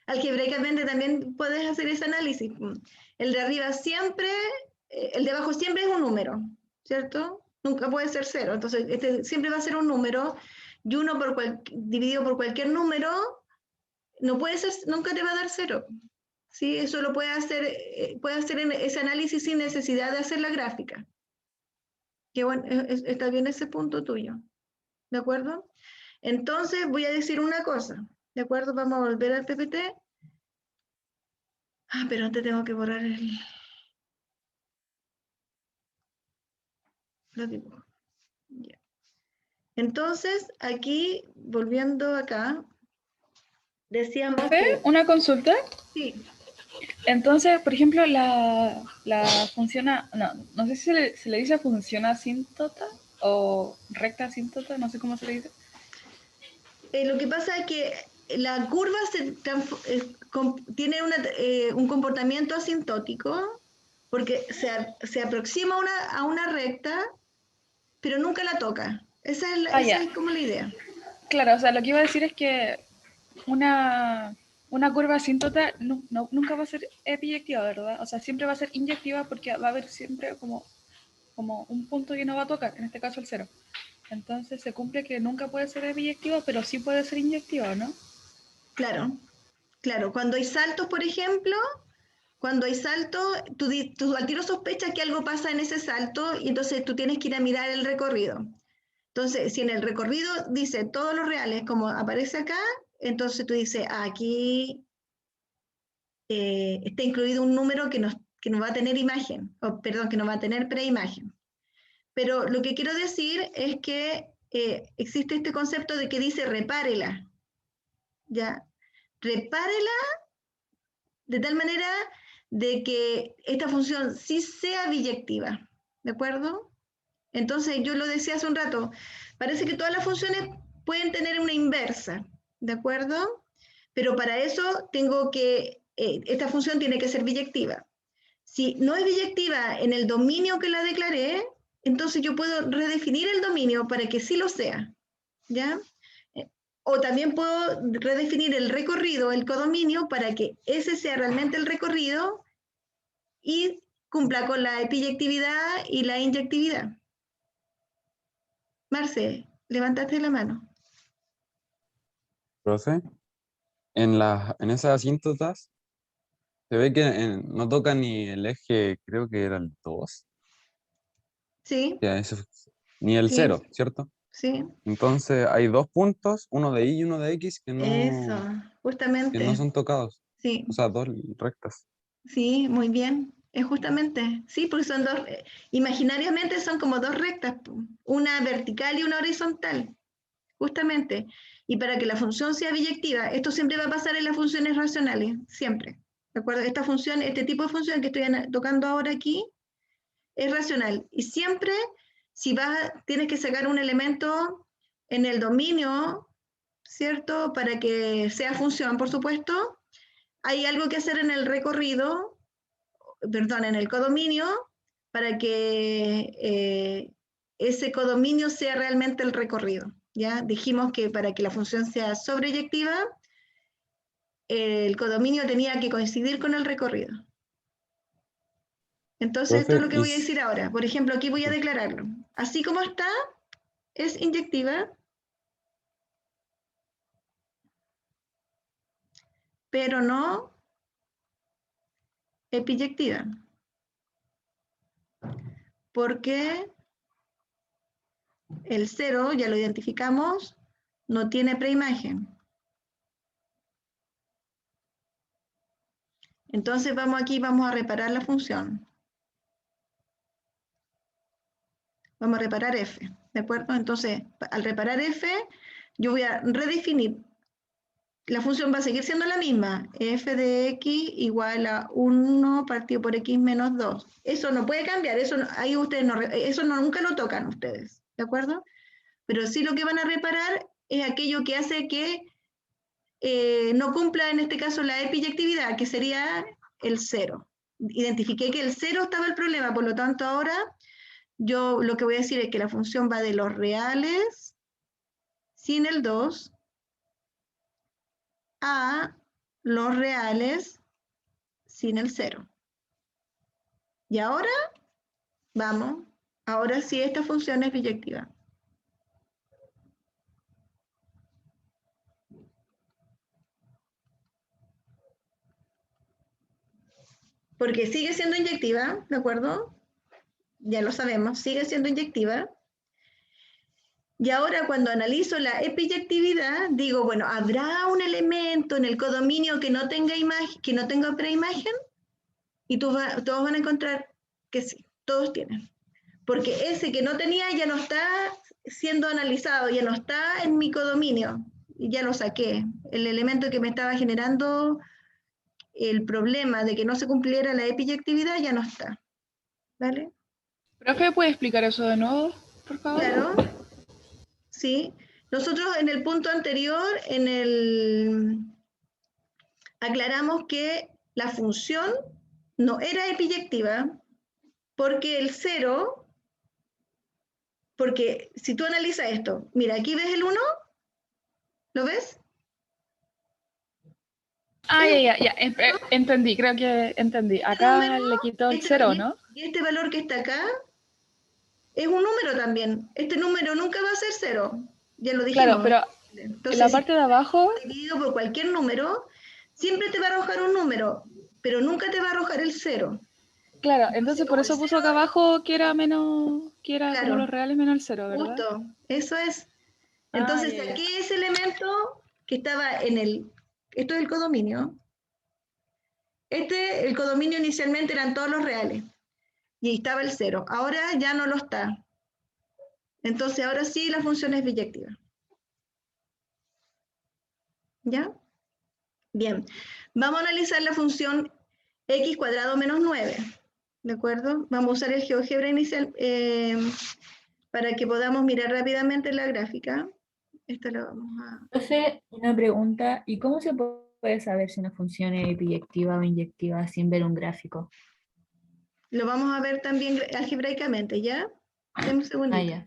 Algebraicamente también puedes hacer ese análisis. El de arriba siempre, el de abajo siempre es un número, ¿cierto? Nunca puede ser 0. Entonces, este siempre va a ser un número y 1 dividido por cualquier número no puede ser, nunca te va a dar 0. ¿Sí? Eso lo puede hacer ese análisis sin necesidad de hacer la gráfica. Que bueno, está bien ese punto tuyo. ¿De acuerdo? Entonces, voy a decir una cosa. ¿De acuerdo? Vamos a volver al PPT. Pero antes tengo que borrar los dibujos. Ya. Entonces, aquí, volviendo acá, decíamos Profe, que una consulta. sí, Entonces, por ejemplo, la función, no sé si se le dice función asíntota o recta asíntota, no sé cómo se le dice. lo que pasa es que la curva tiene un comportamiento asintótico porque se aproxima a una recta, pero nunca la toca. Esa Ya. es como la idea. Claro, o sea, lo que iba a decir es que una curva asíntota nunca va a ser epiyectiva, ¿verdad? O sea, siempre va a ser inyectiva porque va a haber siempre como un punto que no va a tocar, en este caso el 0. Entonces se cumple que nunca puede ser epiyectiva, pero sí puede ser inyectiva, ¿no? Claro, claro. Cuando hay saltos, por ejemplo, cuando hay salto, tú al tiro sospechas que algo pasa en ese salto y entonces tú tienes que ir a mirar el recorrido. Entonces, si en el recorrido dice todos los reales como aparece acá, entonces tú dices, aquí está incluido un número que no va a tener imagen, o perdón, que no va a tener preimagen. Pero lo que quiero decir es que existe este concepto de que dice repárela, ¿ya? repárela de tal manera de que esta función sí sea biyectiva, ¿de acuerdo? Entonces, yo lo decía hace un rato, parece que todas las funciones pueden tener una inversa, ¿de acuerdo? Pero para eso tengo que, esta función tiene que ser biyectiva. Si no es biyectiva en el dominio que la declaré, entonces yo puedo redefinir el dominio para que sí lo sea, ¿ya? O también puedo redefinir el recorrido, el codominio, para que ese sea realmente el recorrido y cumpla con la epiyectividad y la inyectividad. Marce, levantaste la mano. Profe, en esas asíntotas se ve que no toca ni el eje, creo que era el 2, ¿Sí? ni el Sí. 0, ¿cierto? ¿Sí? Entonces hay dos puntos, uno de Y y uno de X, Eso, que justamente. no son tocados. Sí, O sea, dos rectas. sí, muy bien. Es justamente, sí, porque son dos, imaginariamente son como dos rectas, una vertical y una horizontal, justamente. Y para que la función sea biyectiva, esto siempre va a pasar en las funciones racionales, siempre. ¿De acuerdo? Esta función, este tipo de función que estoy tocando ahora aquí, es racional. Y siempre, si tienes que sacar un elemento en el dominio, ¿cierto? Para que sea función, por supuesto, hay algo que hacer en el recorrido, perdón, en el codominio, para que ese codominio sea realmente el recorrido. ¿Ya? Dijimos que para que la función sea sobreyectiva, el codominio tenía que coincidir con el recorrido. Entonces, esto es Profe, lo que voy a decir ahora. Por ejemplo, aquí voy a declararlo. Así como está, es inyectiva, pero no epiyectiva. Porque el 0, ya lo identificamos, no tiene preimagen. Entonces vamos aquí, vamos a reparar la función. Vamos a reparar f, ¿de acuerdo? Entonces, al reparar f, yo voy a redefinir. La función va a seguir siendo la misma, f de x igual a 1 partido por x menos 2. Eso no puede cambiar, eso, ahí ustedes eso nunca lo tocan ustedes, ¿de acuerdo? Pero sí lo que van a reparar es aquello que hace que no cumpla en este caso la epiyectividad, que sería el 0. Identifiqué que el 0 estaba el problema, por lo tanto ahora yo lo que voy a decir es que la función va de los reales sin el 2 a los reales sin el 0. Y ahora, vamos, ahora sí esta función es biyectiva. Porque sigue siendo inyectiva, ¿de acuerdo? Ya lo sabemos, sigue siendo inyectiva. Y ahora cuando analizo la epiyectividad, digo, bueno, ¿habrá un elemento en el codominio que no tenga imagen, que no tenga preimagen? Y todos van a encontrar que sí, todos tienen. Porque ese que no tenía ya no está siendo analizado, ya no está en mi codominio, y ya lo saqué. El elemento que me estaba generando el problema de que no se cumpliera la epiyectividad ya no está. ¿Vale? ¿Profe, puede explicar eso de nuevo, por favor? Claro, sí. Nosotros en el punto anterior, aclaramos que la función no era epiyectiva porque el 0, porque si tú analizas esto, mira, aquí ves el 1, ¿lo ves? Ah, ya, entendí, creo que entendí. Acá le quitó el 0, ¿no? Y este valor que está acá es un número también. Este número nunca va a ser 0, ya lo dijimos. Claro, pero Entonces, en la parte de abajo, dividido por cualquier número, siempre te va a arrojar un número, pero nunca te va a arrojar el 0. claro, entonces por como el eso puso 0 acá abajo que era menos, que era como claro, los reales menos el 0, ¿verdad? justo, eso es. Ah, Entonces, ya. saqué ese elemento que estaba esto es el codominio. El codominio inicialmente eran todos los reales y ahí estaba el 0. Ahora ya no lo está. Entonces, ahora sí la función es biyectiva. ¿Ya? Bien, vamos a analizar la función x cuadrado menos 9, ¿de acuerdo? Vamos a usar el GeoGebra inicial para que podamos mirar rápidamente la gráfica. Esto lo vamos a... Profe, una pregunta, ¿y cómo se puede saber si una función es biyectiva o inyectiva sin ver un gráfico? Lo vamos a ver también algebraicamente, ¿ya? Dame un Ah, segundito. ya.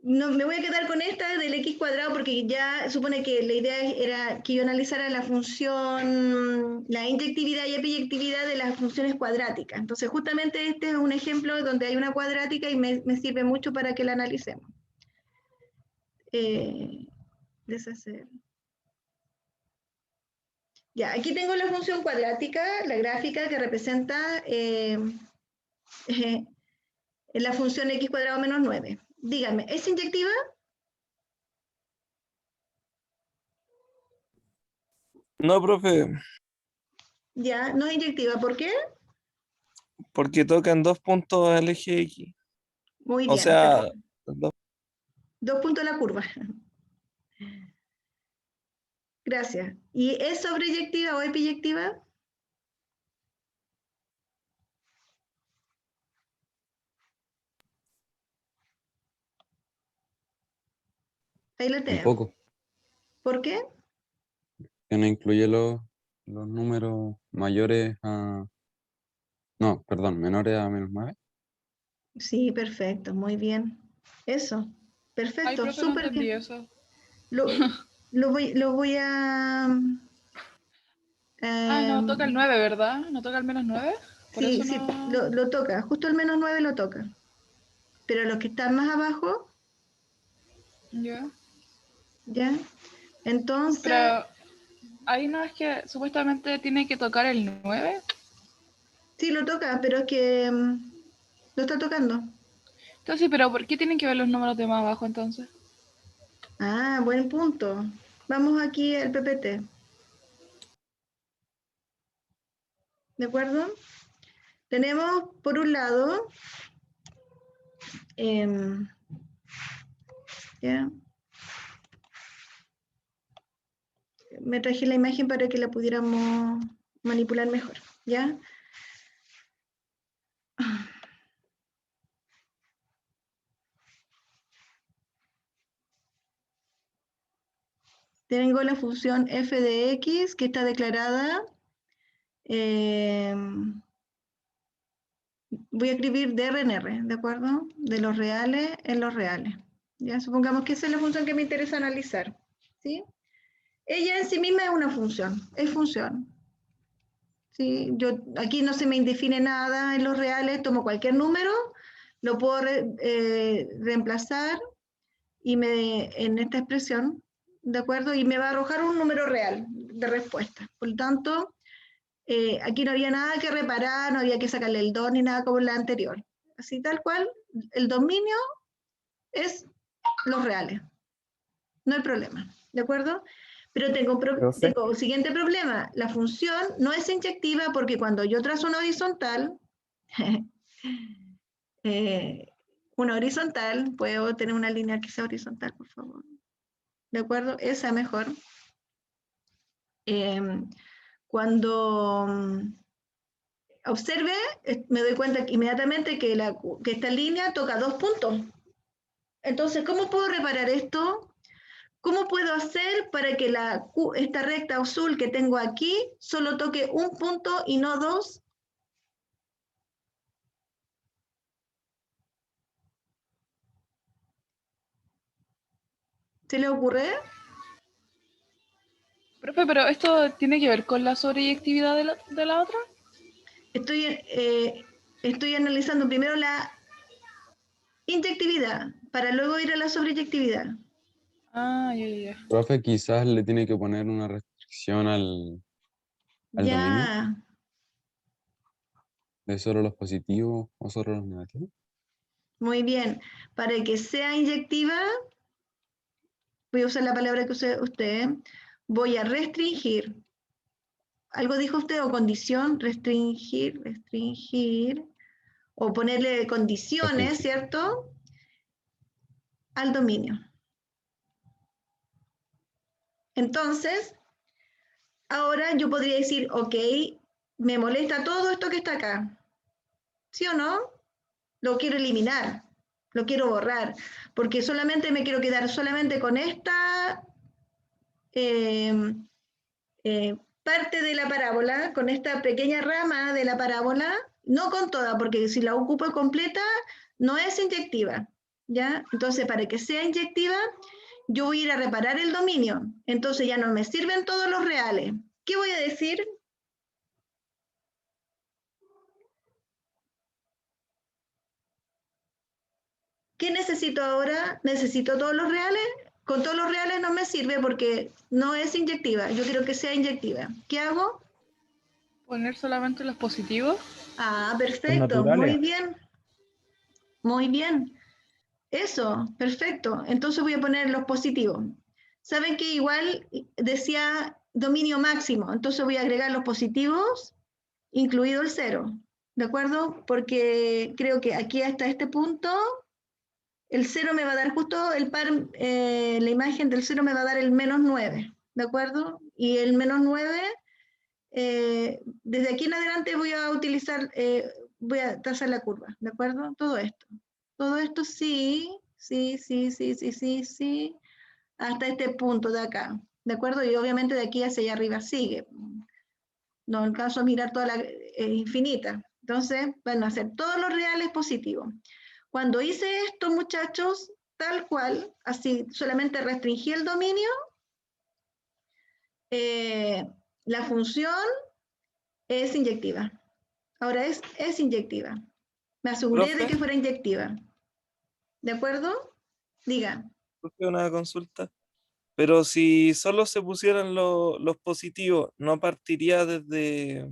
No, me voy a quedar con esta del x cuadrado porque ya supone que la idea era que yo analizara la función, la inyectividad y epiyectividad de las funciones cuadráticas. Entonces, justamente este es un ejemplo donde hay una cuadrática y me sirve mucho para que la analicemos. Deshacer. Ya, aquí tengo la función cuadrática, la gráfica que representa la función x cuadrado menos 9. Dígame, ¿es inyectiva? No, profe, Ya, no es inyectiva. ¿Por qué? porque tocan 2 puntos el eje X. Muy O bien. sea, dos- 2 puntos la curva. Gracias. ¿Y es sobreyectiva o epiyectiva? Ahí lo tenemos. Tampoco. ¿Por qué? Que no incluye los números mayores a... No, perdón, menores a menos 9. Sí, perfecto, muy bien. Eso, Ay, perfecto, profe, no súper entendí bien. eso. Lo voy a... Ah, no, em, toca el 9, ¿verdad? ¿No toca el menos 9? Por sí, eso sí, no... lo toca, justo el menos 9 lo toca. Pero los que están más abajo, Ya. ¿ya? Entonces, Pero ahí no es que supuestamente tiene que tocar el 9. sí lo toca, pero es que lo está tocando. Entonces, sí, pero ¿por qué tienen que ver los números de más abajo entonces? Ah, buen punto. Vamos aquí al PPT. ¿De acuerdo? Tenemos, por un lado, ¿ya? Me traje la imagen para que la pudiéramos manipular mejor, ¿ya? Tengo la función f de x que está declarada. Voy a escribir de R en R, ¿de acuerdo? De los reales en los reales. Ya supongamos que esa es la función que me interesa analizar, ¿sí? Ella en sí misma es función. ¿Sí? Yo, aquí no se me indefine nada en los reales, tomo cualquier número, lo puedo reemplazar y en esta expresión, ¿de acuerdo? Y me va a arrojar un número real de respuesta. Por lo tanto, aquí no había nada que reparar, no había que sacarle el 2 ni nada como en la anterior. Así tal cual, el dominio es los reales, no hay problema, ¿de acuerdo? Pero Profe, tengo un siguiente problema. La función no es inyectiva porque cuando yo trazo eh, una horizontal, puedo tener una línea que sea horizontal, por favor. ¿De acuerdo? Esa mejor. Cuando observe, me doy cuenta inmediatamente que esta línea toca 2 puntos. Entonces, ¿cómo puedo reparar esto? ¿Cómo puedo hacer para que esta recta azul que tengo aquí solo toque un punto y no 2? ¿Se le ocurre? Profe, pero ¿esto tiene que ver con la sobreyectividad de la otra? Estoy analizando primero la inyectividad para luego ir a la sobreyectividad. Ah, ya. Profe, quizás le tiene que poner una restricción al dominio Ya, de solo los positivos o solo los negativos. muy bien. Para que sea inyectiva, voy a usar la palabra que usted, voy a restringir. ¿Algo dijo usted? O condición, restringir, o ponerle condiciones, Restringir. ¿cierto? Al dominio. Entonces, ahora yo podría decir, ok, me molesta todo esto que está acá. ¿Sí o no? Lo quiero eliminar, lo quiero borrar, porque solamente me quiero quedar solamente con esta parte de la parábola, con esta pequeña rama de la parábola, no con toda, porque si la ocupo completa, no es inyectiva, ¿ya? Entonces, para que sea inyectiva, yo voy a ir a reparar el dominio. Entonces ya no me sirven todos los reales. ¿Qué voy a decir? ¿Qué necesito ahora? ¿Necesito todos los reales? Con todos los reales no me sirve porque no es inyectiva. Yo quiero que sea inyectiva. ¿Qué hago? Poner solamente los positivos. Ah, Los perfecto. Muy naturales. bien. Muy bien. Eso, perfecto. Entonces voy a poner los positivos. ¿Saben que igual decía dominio máximo? Entonces voy a agregar los positivos, incluido el 0. ¿De acuerdo? Porque creo que aquí hasta este punto el 0 me va a dar justo el par, la imagen del 0 me va a dar el -9, ¿de acuerdo? Y el -9, desde aquí en adelante voy a utilizar, voy a trazar la curva, ¿de acuerdo? Todo esto sí, sí, hasta este punto de acá, ¿de acuerdo? Y obviamente de aquí hacia allá arriba sigue. No alcanzo a mirar toda la infinita. Entonces, van a ser todos los reales positivos. Cuando hice esto, muchachos, tal cual, así solamente restringí el dominio, la función es inyectiva. Ahora es inyectiva. Me aseguré de Profe, que fuera inyectiva. ¿De acuerdo? Diga. profe, una consulta. Pero si solo se pusieran los positivos, ¿no partiría desde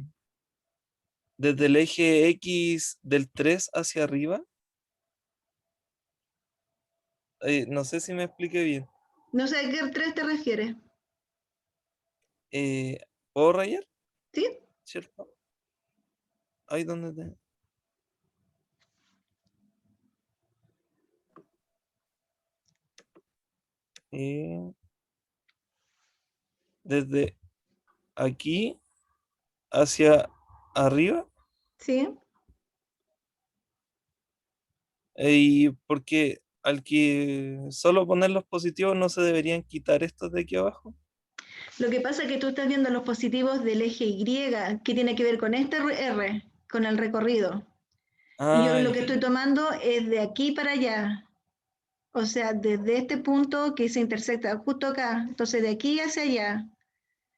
el eje X del 3 hacia arriba? No sé si me expliqué bien. No sé a qué 3 te refieres. Eh, ¿Puedo rayar? ¿Sí? ¿Cierto? Ahí donde te... eh, desde aquí hacia arriba. ¿Sí? Y porque al que solo poner los positivos no se deberían quitar estos de aquí abajo. Lo que pasa es que tú estás viendo los positivos del eje Y, que tiene que ver con este R, con el recorrido. Y yo lo Ay, que estoy tomando es de aquí para allá. O sea, desde este punto que se intersecta justo acá. Entonces, de aquí hacia allá.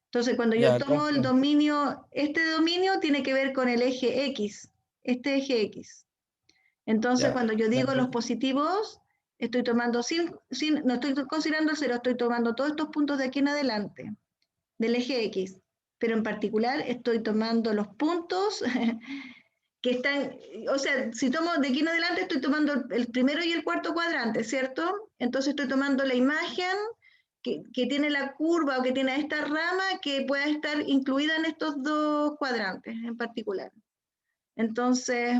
Entonces, cuando yo ya, tomo el comprendo. dominio, este dominio tiene que ver con el eje X, este eje X. Entonces, Ya, cuando yo ya digo los entendí. positivos, estoy tomando no estoy considerando el 0, estoy tomando todos estos puntos de aquí en adelante, del eje X. Pero en particular estoy tomando los puntos que están, o sea, si tomo de aquí en adelante, estoy tomando el primero y el cuarto cuadrante, ¿cierto? Entonces estoy tomando la imagen que tiene la curva o que tiene esta rama que pueda estar incluida en estos dos cuadrantes en particular. Entonces,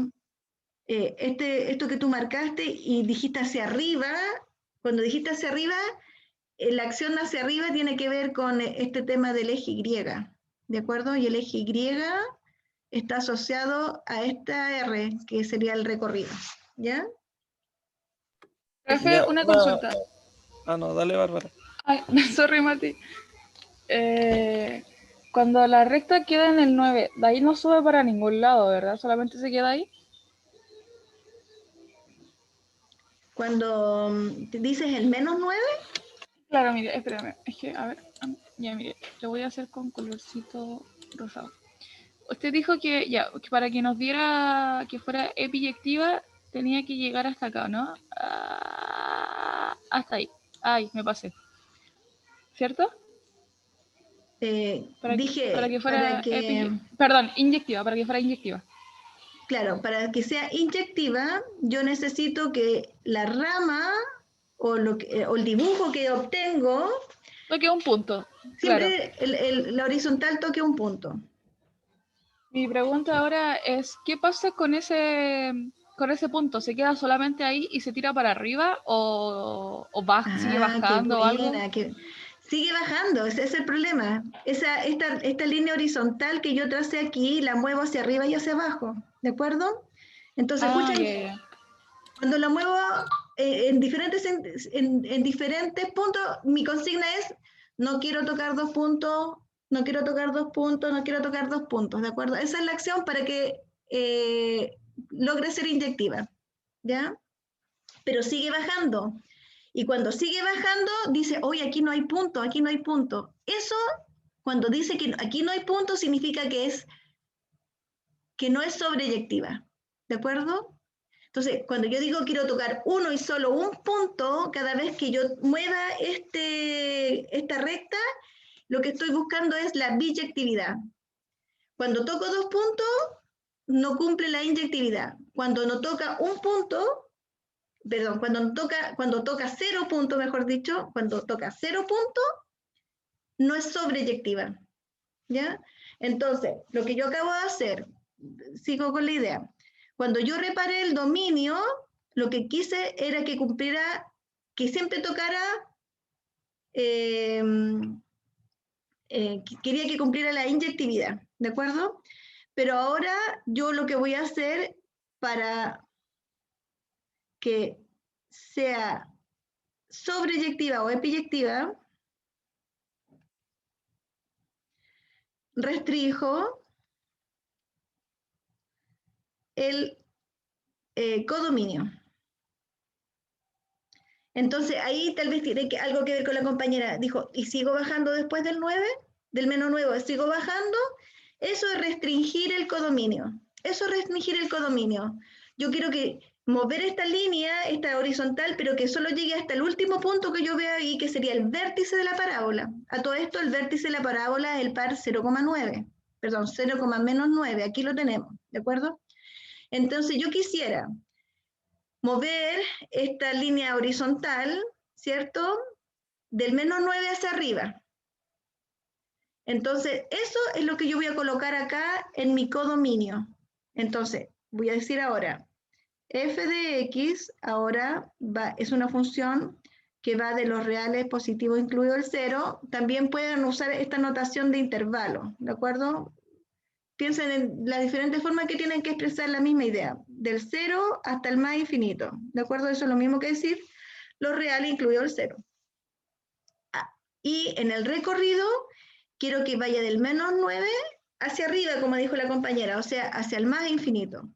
esto que tú marcaste y dijiste hacia arriba, cuando dijiste hacia arriba, la acción hacia arriba tiene que ver con este tema del eje Y, ¿de acuerdo? Y el eje Y está asociado a esta R, que sería el recorrido, ¿ya? Profe, Ya, una consulta. Ah, no, dale, Bárbara. Ay, sorry, Mati. Cuando la recta queda en el 9, de ahí no sube para ningún lado, ¿verdad? Solamente se queda ahí. Cuando te dices el -9, Claro, mire, espérame. Es que, a ver, ya mire, lo voy a hacer con colorcito rosado. Usted dijo que ya, que para que nos diera que fuera epiyectiva tenía que llegar hasta acá, ¿no? Hasta ahí. Ay, me pasé. ¿Cierto? Para dije, que fuera inyectiva, para que fuera inyectiva. claro, para que sea inyectiva, yo necesito que la rama o el dibujo que obtengo, Toque un punto, claro. siempre la horizontal toque un punto. Mi pregunta ahora es, ¿qué pasa con ese punto? ¿Se queda solamente ahí y se tira para arriba o sigue Qué bajando o algo? buena. sigue bajando, ese es el problema. Esta línea horizontal que yo tracé aquí, la muevo hacia arriba y hacia abajo, ¿de acuerdo? Entonces, escuchen, cuando la muevo en diferentes puntos, mi consigna es, no quiero tocar 2 puntos, no quiero tocar 2 puntos, no quiero tocar 2 puntos, ¿de acuerdo? Esa es la acción para que logre ser inyectiva, ¿ya? Pero sigue bajando. Y cuando sigue bajando, dice, oye, aquí no hay punto, aquí no hay punto. Eso, cuando dice que aquí no hay punto, significa que no es sobreyectiva, ¿de acuerdo? Entonces, cuando yo digo quiero tocar uno y solo un punto, cada vez que yo mueva esta recta, lo que estoy buscando es la biyectividad. Cuando toco 2 puntos, no cumple la inyectividad. Cuando no toca un punto, perdón, cuando toca 0 puntos, mejor dicho, cuando toca 0 puntos, no es sobreyectiva, ¿ya? Entonces, lo que yo acabo de hacer, sigo con la idea. Cuando yo reparé el dominio, lo que quise era que cumpliera, que siempre tocara, quería que cumpliera la inyectividad, ¿de acuerdo? Pero ahora yo lo que voy a hacer para que sea sobreyectiva o epiyectiva, restringo el codominio. Entonces ahí tal vez tiene algo que ver con la compañera. Dijo, ¿y sigo bajando después del 9? Del menos 9, ¿sigo bajando? Eso es restringir el codominio. Eso es restringir el codominio. Yo quiero que mover esta línea, esta horizontal, pero que solo llegue hasta el último punto que yo veo ahí, que sería el vértice de la parábola. A todo esto, el vértice de la parábola es el par 0,9. Perdón, 0,-9. Aquí lo tenemos, ¿de acuerdo? Entonces yo quisiera mover esta línea horizontal, ¿cierto? Del menos 9 hacia arriba. Entonces, eso es lo que yo voy a colocar acá en mi codominio. Entonces, voy a decir ahora, f de x ahora es una función que va de los reales positivos incluido el 0. También pueden usar esta notación de intervalo, ¿de acuerdo? Piensen en las diferentes formas que tienen que expresar la misma idea, del 0 hasta el más infinito, ¿de acuerdo? Eso es lo mismo que decir los reales incluido el 0. Y en el recorrido, quiero que vaya del menos 9 hacia arriba, como dijo la compañera, o sea, hacia el más infinito,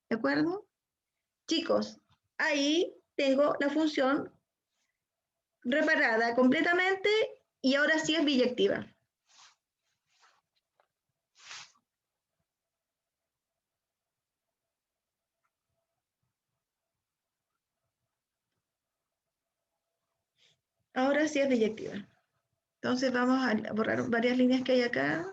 ¿de acuerdo? Chicos, ahí tengo la función reparada completamente y ahora sí es biyectiva. Ahora sí es biyectiva. Entonces vamos a borrar varias líneas que hay acá.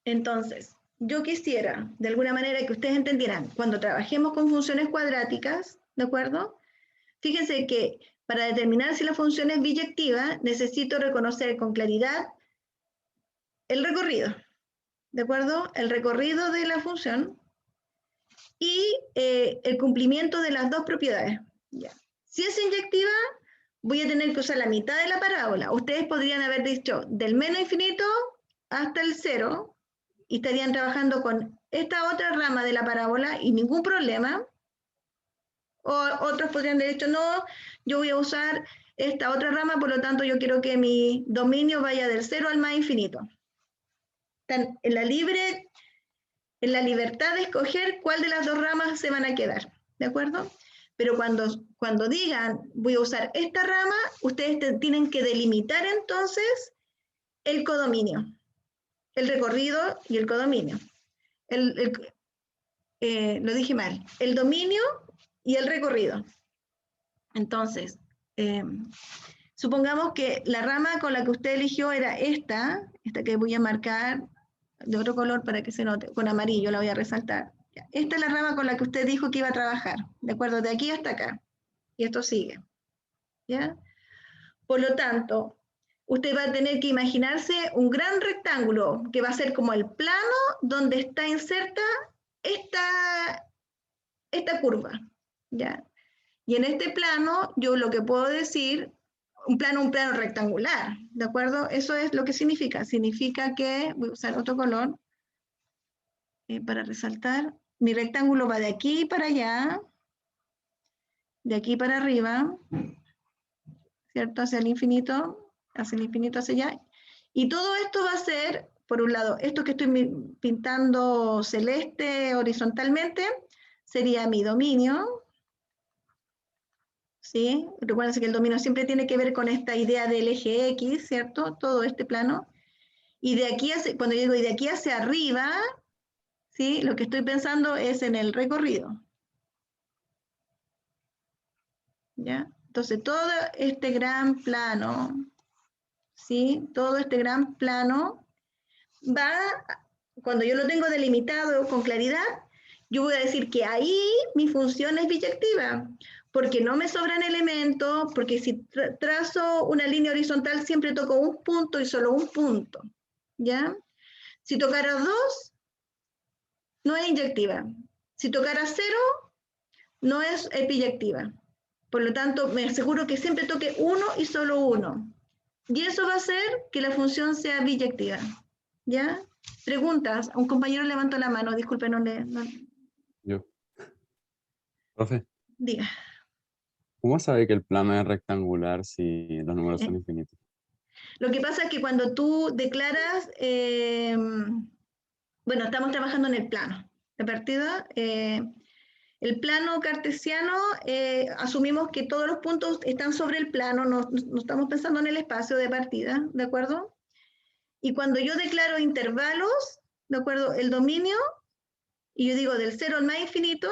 Entonces, yo quisiera, de alguna manera, que ustedes entendieran, cuando trabajemos con funciones cuadráticas, ¿de acuerdo? Fíjense que para determinar si la función es biyectiva, necesito reconocer con claridad el recorrido, ¿de acuerdo? El recorrido de la función y el cumplimiento de las dos propiedades. Ya. Si es inyectiva, voy a tener que usar la mitad de la parábola. Ustedes podrían haber dicho del menos infinito hasta el 0 y estarían trabajando con esta otra rama de la parábola y ningún problema. O otros podrían haber dicho, no, yo voy a usar esta otra rama, por lo tanto yo quiero que mi dominio vaya del 0 al más infinito. Están en la libertad de escoger cuál de las dos ramas se van a quedar, ¿de acuerdo? Pero cuando digan, voy a usar esta rama, ustedes tienen que delimitar entonces el codominio, el recorrido y el codominio. Lo dije mal, el dominio y el recorrido. Entonces, supongamos que la rama con la que usted eligió era esta que voy a marcar de otro color para que se note, con amarillo la voy a resaltar. Esta es la rama con la que usted dijo que iba a trabajar, de acuerdo, de aquí hasta acá. Y esto sigue, ¿ya? Por lo tanto, usted va a tener que imaginarse un gran rectángulo que va a ser como el plano donde está inserta esta curva, ¿ya? Y en este plano, yo lo que puedo decir, un plano rectangular, ¿de acuerdo? Eso es lo que significa. Significa que, voy a usar otro color para resaltar, mi rectángulo va de aquí para allá, de aquí para arriba, ¿cierto? Hacia el infinito hacia allá. Y todo esto va a ser, por un lado, esto que estoy pintando celeste horizontalmente, sería mi dominio, ¿sí? Recuerden que el dominio siempre tiene que ver con esta idea del eje X, ¿cierto? Todo este plano. Y de aquí, cuando yo digo y de aquí hacia arriba, ¿sí? Lo que estoy pensando es en el recorrido. ¿Ya? Entonces, todo este gran plano, ¿sí? Todo este gran plano va, cuando yo lo tengo delimitado con claridad, yo voy a decir que ahí mi función es biyectiva, porque no me sobran elementos, porque si trazo una línea horizontal siempre toco un punto y solo un punto, ¿ya? Si tocara 2, no es inyectiva. Si tocara 0, no es epiyectiva. Por lo tanto, me aseguro que siempre toque 1 y solo 1. Y eso va a hacer que la función sea biyectiva. ¿Ya? Preguntas. Un compañero levantó la mano. Disculpe, no. Yo. Profe, Diga. ¿cómo sabe que el plano es rectangular si los números son infinitos? Lo que pasa es que cuando tú declaras, bueno, estamos trabajando en el plano de partida. El plano cartesiano, asumimos que todos los puntos están sobre el plano, no estamos pensando en el espacio de partida, ¿de acuerdo? Y cuando yo declaro intervalos, ¿de acuerdo? El dominio, y yo digo del 0 al más infinito,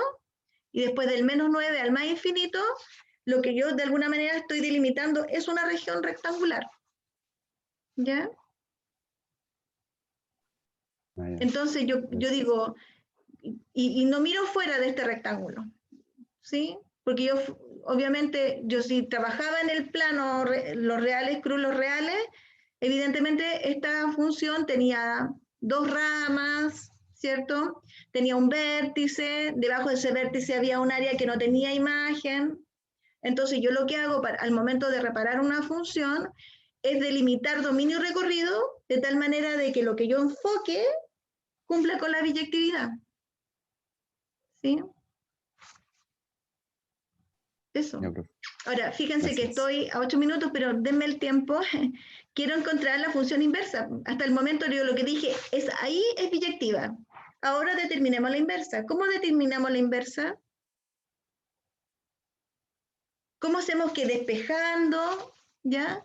y después del menos 9 al más infinito, lo que yo de alguna manera estoy delimitando es una región rectangular. ¿Ya? Entonces yo digo, y no miro fuera de este rectángulo, ¿sí? Porque yo, obviamente, yo si trabajaba en el plano, los reales, los reales, evidentemente esta función tenía 2 ramas, ¿cierto? Tenía un vértice, debajo de ese vértice había un área que no tenía imagen. Entonces yo lo que hago al momento de reparar una función es delimitar dominio y recorrido de tal manera de que lo que yo enfoque cumpla con la biyectividad. ¿Sí? Eso. Ahora, fíjense que estoy a 8 minutos, pero denme el tiempo. Quiero encontrar la función inversa. Hasta el momento yo lo que dije es ahí es biyectiva. Ahora determinemos la inversa. ¿Cómo determinamos la inversa? ¿Cómo hacemos que despejando, ya?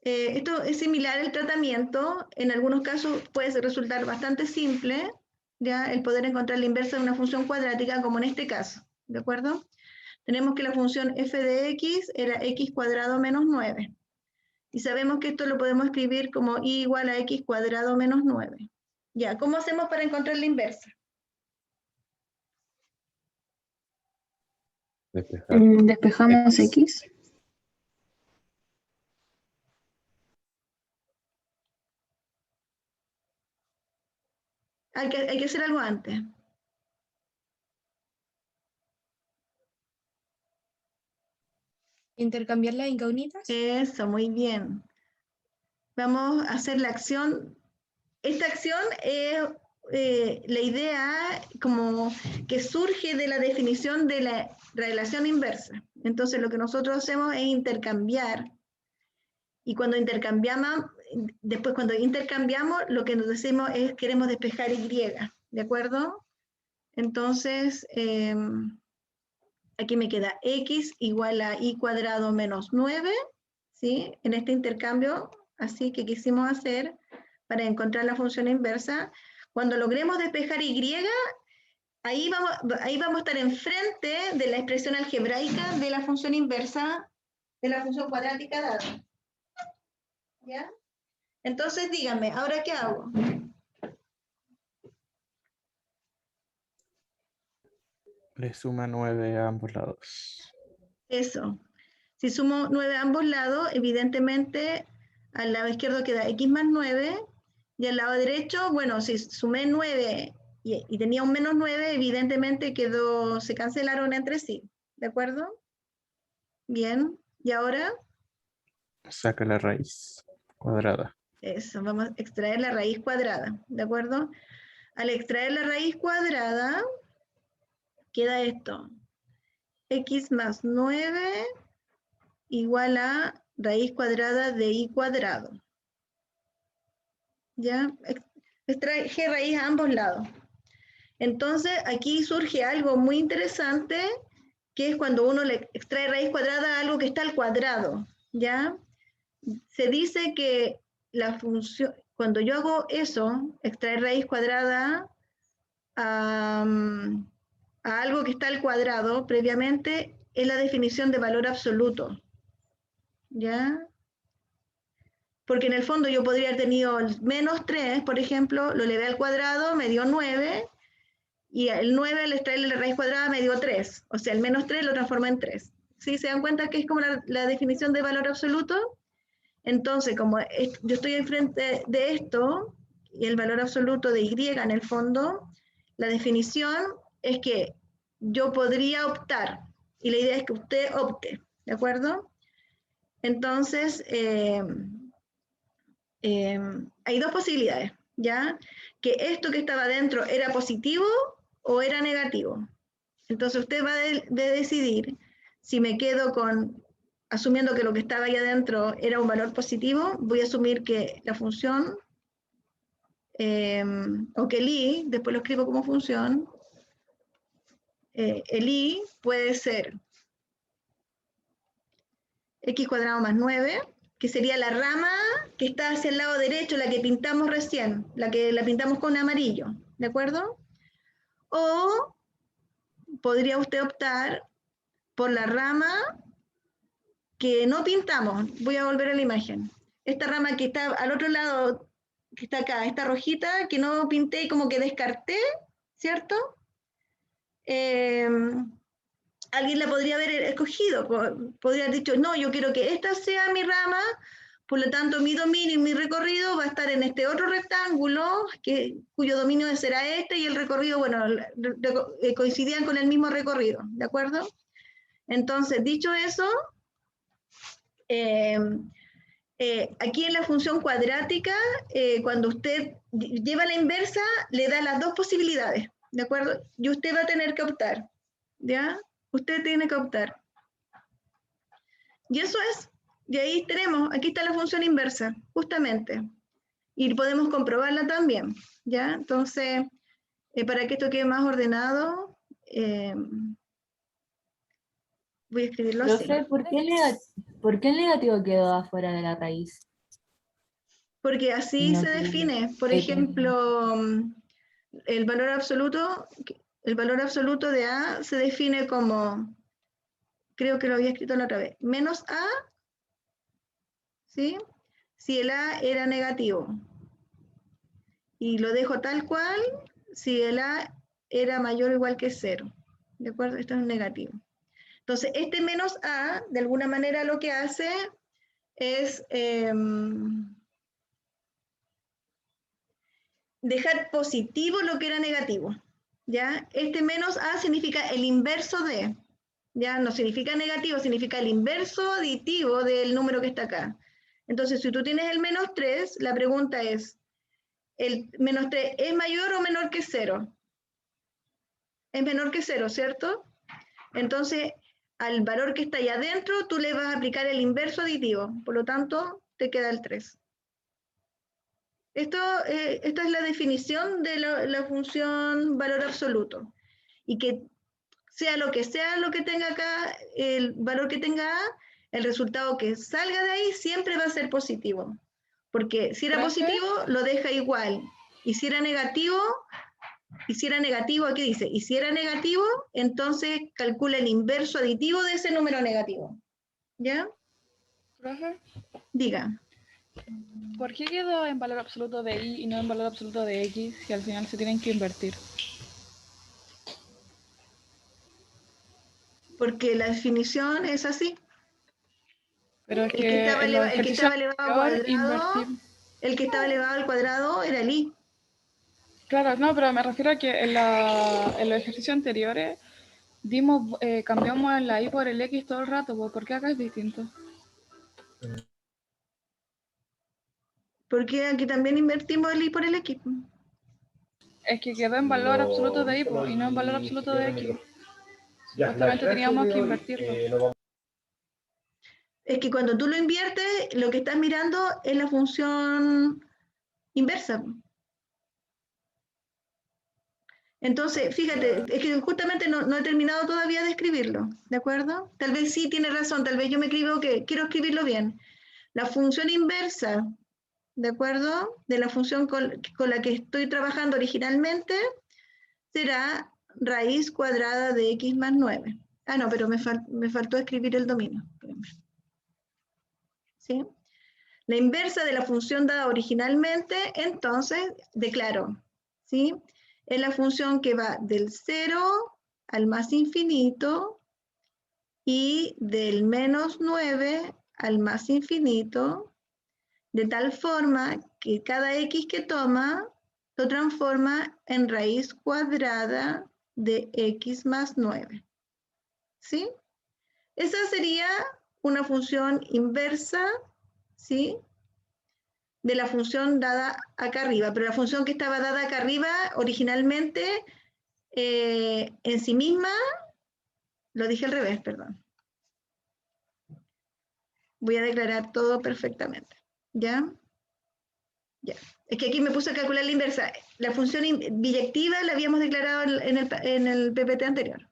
Esto es similar al tratamiento. En algunos casos puede resultar bastante simple, ya, el poder encontrar la inversa de una función cuadrática, como en este caso, ¿de acuerdo? Tenemos que la función f de x era x cuadrado menos 9. Y sabemos que esto lo podemos escribir como y igual a x cuadrado menos 9. Ya, ¿cómo hacemos para encontrar la inversa? Despejamos x. Hay que hacer algo antes. ¿Intercambiar las incógnitas? Eso, muy bien. Vamos a hacer la acción. Esta acción es la idea como que surge de la definición de la relación inversa. Entonces lo que nosotros hacemos es intercambiar. Y cuando intercambiamos, después cuando intercambiamos, lo que nos decimos es queremos despejar y, ¿de acuerdo? Entonces, aquí me queda x igual a y cuadrado menos 9, ¿sí? En este intercambio, así que quisimos hacer para encontrar la función inversa. Cuando logremos despejar y, ahí vamos a estar enfrente de la expresión algebraica de la función inversa de la función cuadrática dada. ¿Ya? Entonces, díganme, ¿ahora qué hago? Le suma 9 a ambos lados. Eso. Si sumo 9 a ambos lados, evidentemente al lado izquierdo queda x más 9, y al lado derecho, bueno, si sumé 9 y tenía un menos 9, evidentemente se cancelaron entre sí, ¿de acuerdo? Bien, y ahora, Saca la raíz cuadrada. eso, vamos a extraer la raíz cuadrada, ¿de acuerdo? Al extraer la raíz cuadrada, queda esto. X más 9 igual a raíz cuadrada de y cuadrado. ¿Ya? Extraje raíz a ambos lados. Entonces, aquí surge algo muy interesante, que es cuando uno le extrae raíz cuadrada a algo que está al cuadrado, ¿ya? Se dice que la función, cuando yo hago eso, extraer raíz cuadrada a algo que está al cuadrado previamente, es la definición de valor absoluto, ¿ya? Porque en el fondo yo podría haber tenido el menos 3, por ejemplo, lo elevé al cuadrado, me dio 9, y el 9 al extraerle la raíz cuadrada me dio 3. O sea, el menos 3 lo transformé en 3. ¿Sí? ¿Se dan cuenta que es como la definición de valor absoluto? Entonces, como yo estoy enfrente de esto, y el valor absoluto de y en el fondo, la definición es que yo podría optar, y la idea es que usted opte, ¿de acuerdo? Entonces, hay dos posibilidades, ¿ya? Que esto que estaba dentro era positivo o era negativo. Entonces usted va de decidir si me quedo con, asumiendo que lo que estaba ahí adentro era un valor positivo, voy a asumir que la función, o que el i, después lo escribo como función, el i puede ser x cuadrado más 9, que sería la rama que está hacia el lado derecho, la que pintamos recién, la pintamos con amarillo, ¿de acuerdo? O podría usted optar por la rama que no pintamos. Voy a volver a la imagen. Esta rama que está al otro lado, que está acá, esta rojita, que no pinté y como que descarté, ¿cierto? Alguien la podría haber escogido, podría haber dicho, no, yo quiero que esta sea mi rama, por lo tanto mi dominio y mi recorrido va a estar en este otro rectángulo, cuyo dominio será este, y el recorrido, bueno, coincidían con el mismo recorrido, ¿de acuerdo? Entonces, dicho eso, aquí en la función cuadrática, cuando usted lleva la inversa, le da las dos posibilidades, ¿de acuerdo? Y usted va a tener que optar, ¿ya? Usted tiene que optar. Y eso es, y ahí tenemos, aquí está la función inversa, justamente. Y podemos comprobarla también, ¿ya? Entonces, para que esto quede más ordenado, voy a escribirlo así. Profe, ¿por qué el negativo quedó afuera de la raíz? Porque así No se tiene define, por X. ejemplo, el valor absoluto de A se define como, creo que lo había escrito la otra vez, menos A, ¿sí? Si el A era negativo. Y lo dejo tal cual si el A era mayor o igual que 0. ¿De acuerdo? Esto es un negativo. Entonces, este menos A, de alguna manera lo que hace es dejar positivo lo que era negativo, ¿ya? Este menos A significa el inverso de, ¿ya? No significa negativo, significa el inverso aditivo del número que está acá. Entonces, si tú tienes el menos 3, la pregunta es, ¿el menos 3 es mayor o menor que 0? Es menor que 0, ¿cierto? Entonces, al valor que está allá adentro, tú le vas a aplicar el inverso aditivo. Por lo tanto, te queda el 3. Esta es la definición de la función valor absoluto. Y que sea lo que tenga acá, el valor que tenga A, el resultado que salga de ahí siempre va a ser positivo. Porque si era ¿Profe? positivo, lo deja igual. Y si era negativo, aquí dice, y si era negativo, entonces calcula el inverso aditivo de ese número negativo. ¿Ya? ¿Profe? Diga. ¿Por qué quedó en valor absoluto de y y no en valor absoluto de x si al final se tienen que invertir? Porque la definición es así. Pero es El que que estaba en los ejercicios elevado al anteriores cuadrado, invertimos. el que estaba elevado al cuadrado era el i. Claro, no, pero me refiero a que en los ejercicios anteriores Cambiamos la y por el x todo el rato, pues, ¿por qué acá es distinto? Porque aquí también invertimos el y por el x. Es que quedó en valor absoluto de y, pues, y no en valor absoluto de x. Supuestamente teníamos que invertirlo. Es que cuando tú lo inviertes, lo que estás mirando es la función inversa. Entonces, fíjate, es que justamente no he terminado todavía de escribirlo, ¿de acuerdo? Tal vez sí tiene razón, tal vez yo me equivoqué, quiero escribirlo bien. La función inversa, ¿de acuerdo? De la función con la que estoy trabajando originalmente, será raíz cuadrada de x más 9. Ah, no, pero me faltó escribir el dominio. ¿Sí? La inversa de la función dada originalmente, entonces, declaro, ¿sí? Es la función que va del 0 al más infinito y del menos 9 al más infinito, de tal forma que cada x que toma lo transforma en raíz cuadrada de x más 9. ¿Sí? Esa sería una función inversa, ¿sí? De la función dada acá arriba, pero la función que estaba dada acá arriba originalmente en sí misma, lo dije al revés, perdón. Voy a declarar todo perfectamente. ¿Ya? Ya. Es que aquí me puse a calcular la inversa. La función biyectiva la habíamos declarado en el PPT anterior.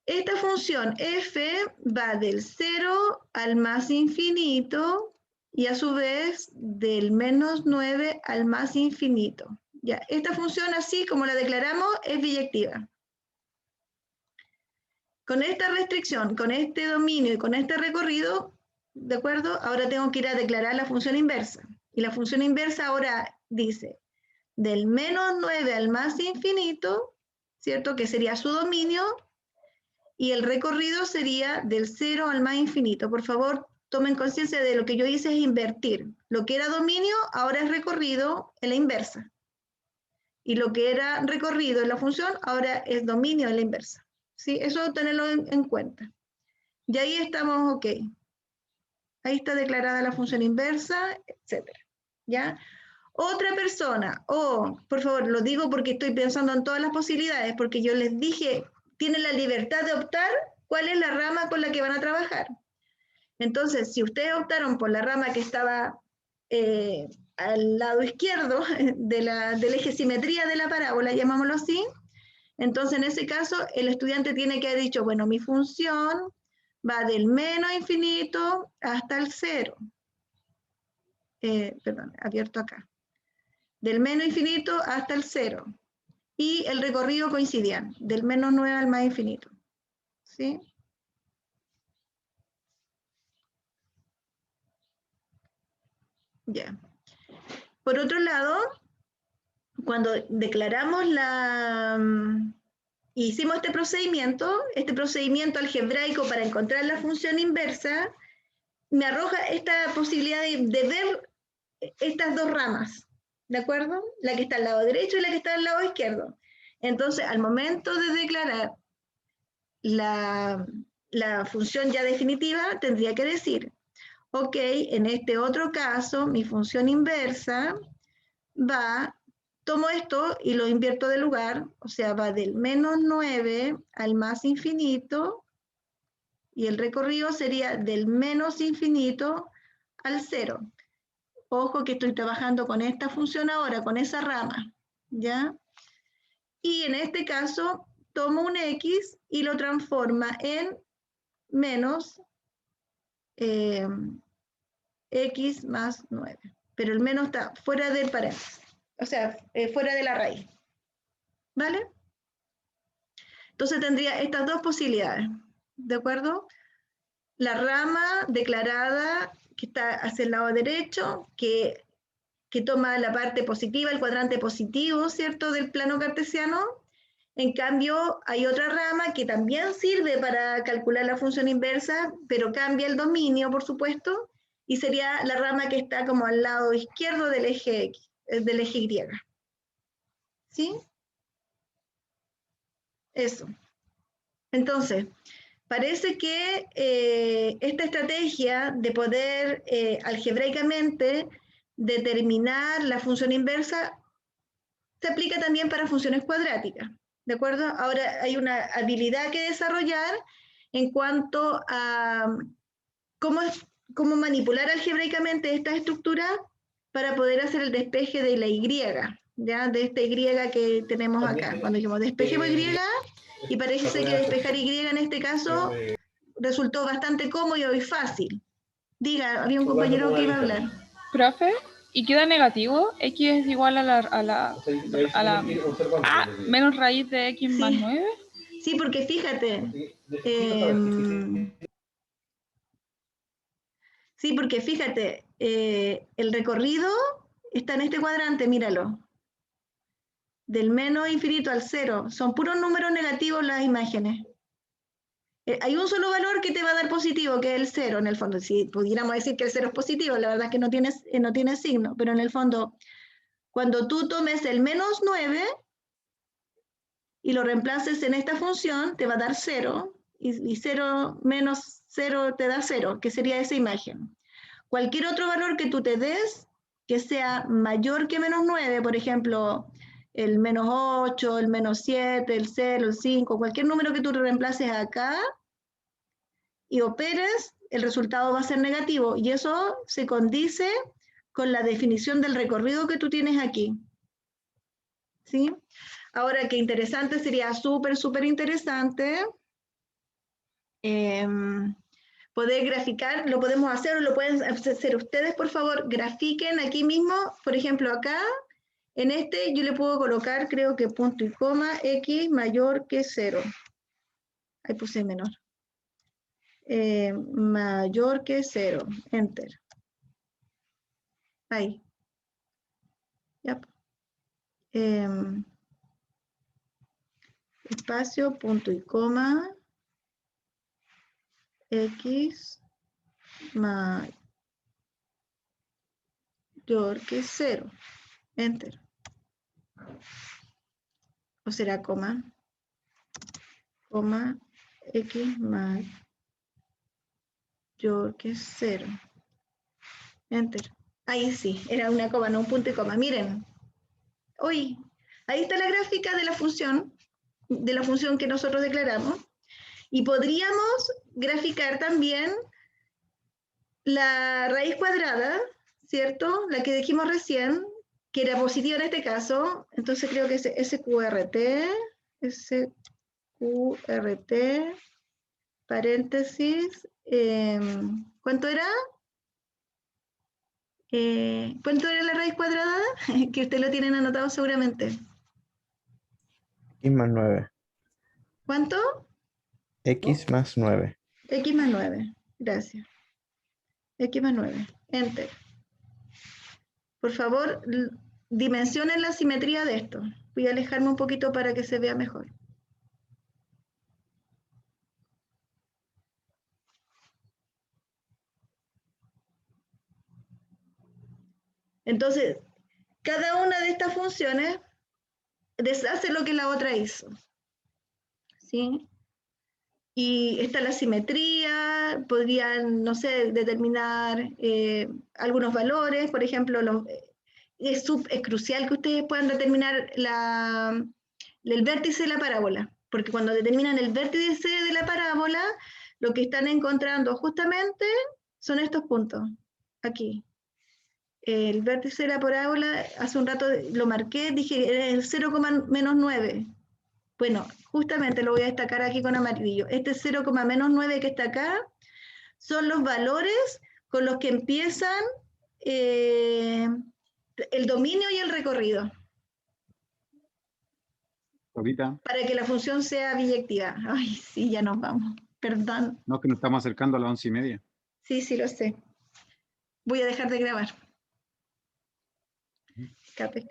Esta función f va del 0 al más infinito y a su vez del menos 9 al más infinito. Ya, esta función así como la declaramos es biyectiva. Con esta restricción, con este dominio y con este recorrido, ¿de acuerdo? Ahora tengo que ir a declarar la función inversa. Y la función inversa ahora dice del menos 9 al más infinito, ¿cierto? Que sería su dominio, y el recorrido sería del 0 al más infinito. Por favor, tomen conciencia de lo que yo hice es invertir. Lo que era dominio ahora es recorrido en la inversa. Y lo que era recorrido en la función ahora es dominio en la inversa. ¿Sí? Eso tenerlo en cuenta. Y ahí estamos ok. Ahí está declarada la función inversa, etc. ¿Ya? Otra persona, por favor, lo digo porque estoy pensando en todas las posibilidades, porque yo les dije, tienen la libertad de optar cuál es la rama con la que van a trabajar. Entonces, si ustedes optaron por la rama que estaba al lado izquierdo del eje simetría de la parábola, llamámoslo así, entonces en ese caso el estudiante tiene que haber dicho, bueno, mi función va del menos infinito hasta el 0. Perdón, abierto acá. Del menos infinito hasta el 0. Y el recorrido coincidían, del menos 9 al más infinito. ¿Sí? Ya. Por otro lado, cuando declaramos hicimos este procedimiento algebraico para encontrar la función inversa, me arroja esta posibilidad de ver estas dos ramas, ¿de acuerdo? La que está al lado derecho y la que está al lado izquierdo. Entonces, al momento de declarar la función ya definitiva, tendría que decir, ok, en este otro caso, mi función inversa tomo esto y lo invierto de lugar, o sea, va del menos 9 al más infinito, y el recorrido sería del menos infinito al 0. Ojo que estoy trabajando con esta función ahora, con esa rama, ¿ya? Y en este caso, tomo un x y lo transforma en menos x más 9. Pero el menos está fuera del paréntesis, o sea, fuera de la raíz. ¿Vale? Entonces tendría estas dos posibilidades, ¿de acuerdo? La rama declarada que está hacia el lado derecho, que toma la parte positiva, el cuadrante positivo, ¿cierto?, del plano cartesiano. En cambio, hay otra rama que también sirve para calcular la función inversa, pero cambia el dominio, por supuesto, y sería la rama que está como al lado izquierdo del eje X, del eje Y. ¿Sí? Eso. Entonces, parece que esta estrategia de poder algebraicamente determinar la función inversa se aplica también para funciones cuadráticas, ¿de acuerdo? Ahora hay una habilidad que desarrollar en cuanto a cómo manipular algebraicamente esta estructura para poder hacer el despeje de la Y, ¿ya? De esta Y que tenemos acá. Cuando dijimos despejemos Y, y parece que despejar Y en este caso resultó bastante cómodo y fácil. Diga, había un compañero que iba a hablar. Profe, ¿y queda negativo? ¿X es igual a la menos raíz de X más Sí. 9? Sí, porque fíjate. Sí, porque fíjate, el recorrido está en este cuadrante, míralo. Del menos infinito al cero. Son puros números negativos las imágenes. Hay un solo valor que te va a dar positivo, que es el cero, en el fondo. Si pudiéramos decir que el cero es positivo, la verdad es que no tiene signo, pero en el fondo, cuando tú tomes el menos 9 y lo reemplaces en esta función, te va a dar 0, y 0 menos 0 te da 0, que sería esa imagen. Cualquier otro valor que tú te des, que sea mayor que menos 9, por ejemplo, el menos 8, el menos 7, el 0, el 5, cualquier número que tú reemplaces acá y operes, el resultado va a ser negativo, y eso se condice con la definición del recorrido que tú tienes aquí. ¿Sí? Ahora, qué interesante, sería súper interesante poder graficar, lo podemos hacer o lo pueden hacer ustedes, por favor, grafiquen aquí mismo, por ejemplo, acá, en este yo le puedo colocar, creo que punto y coma, X mayor que 0. Ahí puse menor. Mayor que 0, enter. Ahí. Yep. Espacio, punto y coma, X mayor que 0. Enter. ¿O será coma? Coma, X mayor que 0. Enter. Ahí sí, era una coma, no un punto y coma. Miren. Uy, ahí está la gráfica de la función que nosotros declaramos. Y podríamos graficar también la raíz cuadrada, ¿cierto? La que dijimos recién, que era positiva en este caso. Entonces creo que es SQRT, paréntesis, ¿cuánto era? ¿Cuánto era la raíz cuadrada? Que ustedes lo tienen anotado seguramente. X más 9. ¿Cuánto? X más 9. X más 9. Gracias. X más 9. Enter. Por favor, dimensionen la simetría de esto. Voy a alejarme un poquito para que se vea mejor. Entonces, cada una de estas funciones deshace lo que la otra hizo. ¿Sí? Y está la simetría, podrían, no sé, determinar algunos valores, por ejemplo, es crucial que ustedes puedan determinar el vértice de la parábola, porque cuando determinan el vértice de la parábola, lo que están encontrando justamente son estos puntos, aquí. El vértice de la parábola, hace un rato lo marqué, dije, era el 0, menos 9. Bueno, justamente lo voy a destacar aquí con amarillo. Este 0, menos 9 que está acá son los valores con los que empiezan el dominio y el recorrido. Ahorita, Para que la función sea biyectiva. Ay, sí, ya nos vamos. Perdón. no, que nos estamos acercando a las 11:30. Sí, lo sé. Voy a dejar de grabar. Escape.